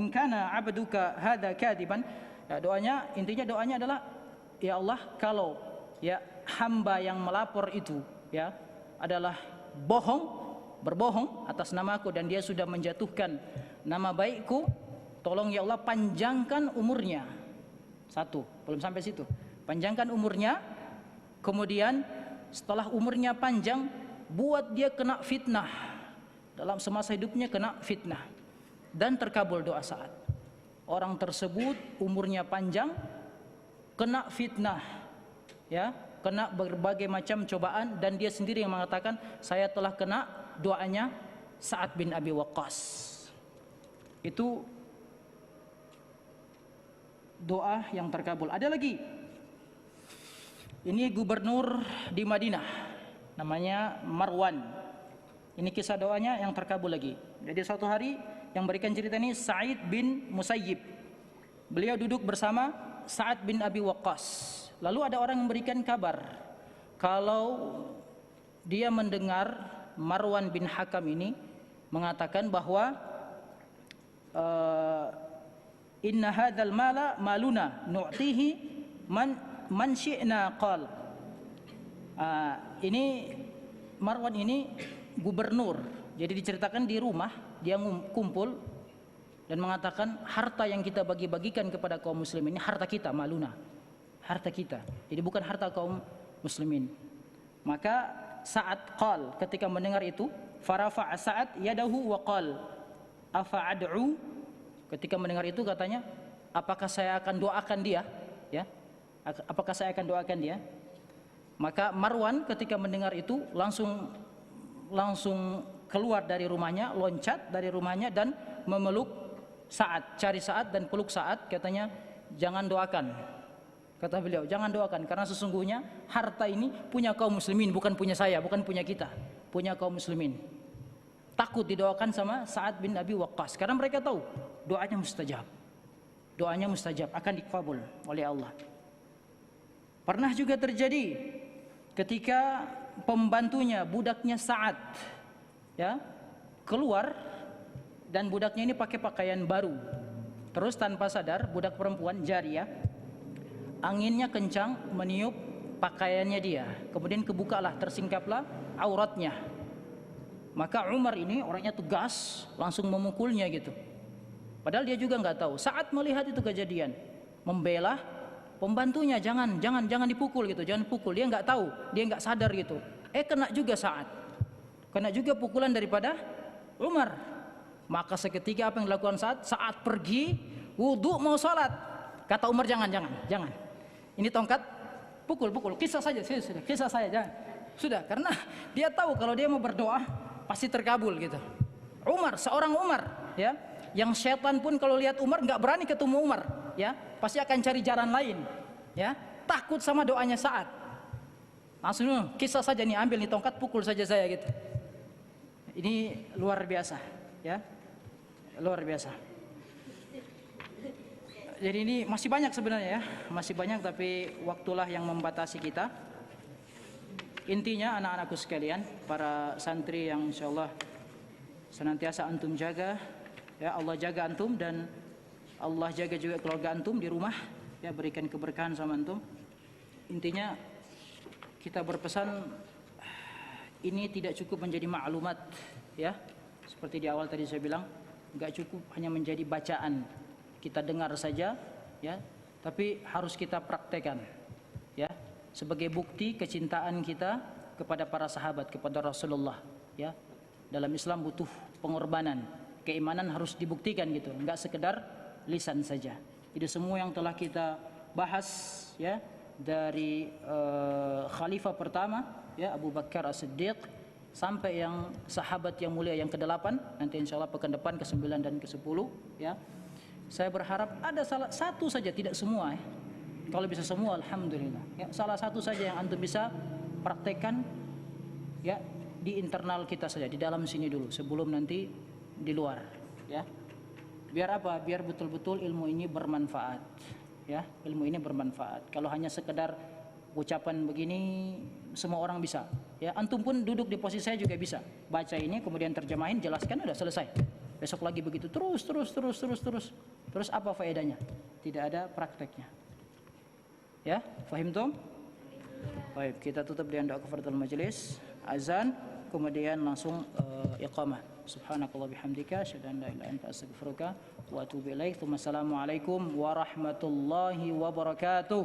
kana abduka hadza kadiban. Ya, intinya doanya adalah, ya Allah, kalau ya hamba yang melapor itu ya adalah berbohong atas namaku dan dia sudah menjatuhkan nama baikku, tolong ya Allah panjangkan umurnya. Satu, belum sampai situ. Panjangkan umurnya, kemudian setelah umurnya panjang, buat dia kena fitnah. Dalam semasa hidupnya kena fitnah. Dan terkabul doa Sa'ad. Orang tersebut umurnya panjang, kena fitnah, ya, kena berbagai macam cobaan, dan dia sendiri yang mengatakan, saya telah kena doanya Sa'ad bin Abi Waqqas. Itu doa yang terkabul. Ada lagi, ini gubernur di Madinah, namanya Marwan. Ini kisah doanya yang terkabul lagi. Jadi suatu hari yang berikan cerita ini Sa'id bin Musayyib. Beliau duduk bersama Sa'ad bin Abi Waqqas. Lalu ada orang memberikan kabar kalau dia mendengar Marwan bin Hakam ini mengatakan bahwa inna hadzal mala maluna nu'tihi man syi'na qal. Ini Marwan ini gubernur. Jadi diceritakan di rumah dia kumpul dan mengatakan, harta yang kita bagi-bagikan kepada kaum muslimin ini harta kita, maluna, harta kita. Jadi bukan harta kaum muslimin. Maka Sa'ad qal, ketika mendengar itu, farafa'a Sa'ad yadahu wa qal afa ad'u. Ketika mendengar itu katanya, apakah saya akan doakan dia? Ya, apakah saya akan doakan dia? Maka Marwan ketika mendengar itu langsung keluar dari rumahnya, loncat dari rumahnya dan memeluk Sa'ad, cari Sa'ad dan peluk Sa'ad. Katanya, jangan doakan. Kata beliau, jangan doakan, karena sesungguhnya harta ini punya kaum muslimin, bukan punya saya, bukan punya kita, punya kaum muslimin. Takut didoakan sama Sa'ad bin Abi Waqqas, karena mereka tahu doanya mustajab. Doanya mustajab, akan dikabul oleh Allah. Pernah juga terjadi ketika pembantunya, budaknya Sa'ad, ya, keluar, dan budaknya ini pakai pakaian baru. Terus tanpa sadar, budak perempuan Jariyah, anginnya kencang meniup pakaiannya dia, kemudian kebukalah, tersingkaplah auratnya. Maka Umar ini orangnya tegas, langsung memukulnya gitu. Padahal dia juga nggak tahu. Saat melihat itu kejadian, membela pembantunya, jangan dipukul gitu, jangan pukul. Dia nggak tahu, dia nggak sadar gitu. Kena juga Sa'ad, kena juga pukulan daripada Umar. Maka seketika apa yang dilakukan Sa'ad pergi wudhu mau sholat. Kata Umar, jangan. Ini tongkat, pukul, kisah saja, sudah, kisah saya, jangan. Sudah, karena dia tahu kalau dia mau berdoa pasti terkabul gitu. Seorang Umar, ya, yang setan pun kalau lihat Umar nggak berani ketemu Umar, ya, pasti akan cari jalan lain, ya, takut sama doanya Sa'ad. Langsung kisah saja nih, ambil nih tongkat, pukul saja saya gitu. Ini luar biasa, ya, luar biasa. Jadi ini masih banyak sebenarnya, ya, masih banyak, tapi waktulah yang membatasi kita. Intinya anak-anakku sekalian, para santri yang insyaallah senantiasa antum jaga, ya, Allah jaga antum dan Allah jaga juga keluarga antum di rumah, ya, berikan keberkahan sama antum. Intinya kita berpesan, ini tidak cukup menjadi maklumat, ya, seperti di awal tadi saya bilang, enggak cukup hanya menjadi bacaan, kita dengar saja, ya, tapi harus kita praktekkan, ya, sebagai bukti kecintaan kita kepada para sahabat, kepada Rasulullah, ya. Dalam Islam butuh pengorbanan, keimanan harus dibuktikan gitu, enggak sekedar lisan saja. Itu semua yang telah kita bahas, ya, dari khalifah pertama, ya, Abu Bakar As-Siddiq, sampai yang sahabat yang mulia yang ke-8, nanti insyaallah pekan depan ke-9 dan ke-10, ya. Saya berharap ada salah satu saja, tidak semua, ya. Kalau bisa semua alhamdulillah, ya, salah satu saja yang antum bisa praktekkan, ya, di internal kita saja, di dalam sini dulu sebelum nanti di luar, ya. Biar apa? Biar betul-betul ilmu ini bermanfaat. Ya, ilmu ini bermanfaat. Kalau hanya sekedar ucapan begini semua orang bisa. Ya, antum pun duduk di posisi saya juga bisa. Baca ini kemudian terjemahin, jelaskan, udah selesai. Besok lagi begitu terus. Terus apa faedahnya? Tidak ada prakteknya. Ya, fahim tum? Baik, kita tutup dengan doa kafaratul majelis, azan, kemudian langsung iqamah. Subhanakallah bihamdika, asyhadu an la ilaha illa anta astaghfiruka wa atubu ilaik. Assalamualaikum warahmatullahi wabarakatuh.